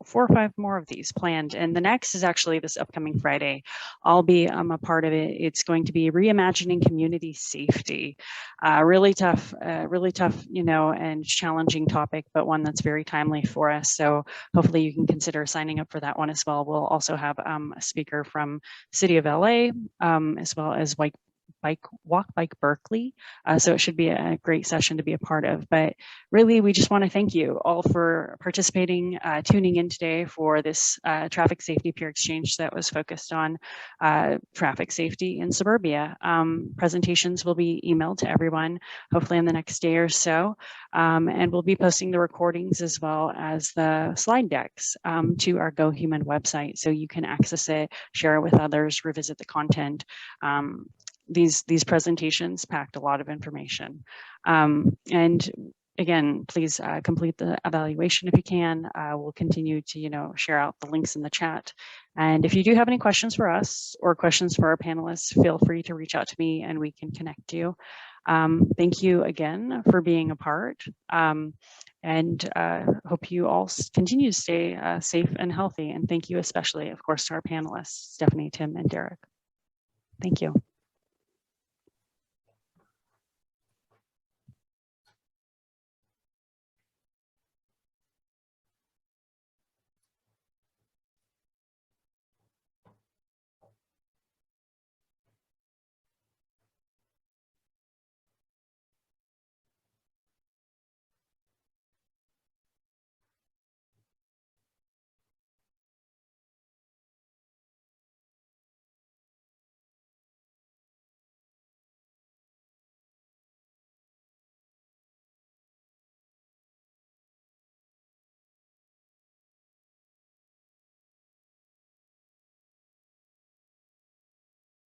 4 or 5 more of these planned, and the next is actually this upcoming Friday. I'll be a part of it. It's going to be reimagining community safety. Really tough, and challenging topic, but one that's very timely for us. So hopefully you can consider signing up for that one as well. We'll also have a speaker from City of LA, as well as Walk Bike Berkeley. So it should be a great session to be a part of. But really, we just want to thank you all for participating, tuning in today for this traffic safety peer exchange that was focused on traffic safety in suburbia. Presentations will be emailed to everyone, hopefully in the next day or so. And we'll be posting the recordings as well as the slide decks to our Go Human website, so you can access it, share it with others, revisit the content. These presentations packed a lot of information. And again, please complete the evaluation if you can. We'll continue to, share out the links in the chat. And if you do have any questions for us or questions for our panelists, feel free to reach out to me and we can connect you. Thank you again for being a part. And hope you all continue to stay safe and healthy. And thank you especially, of course, to our panelists, Stephanie, Tim, and Derek. Thank you.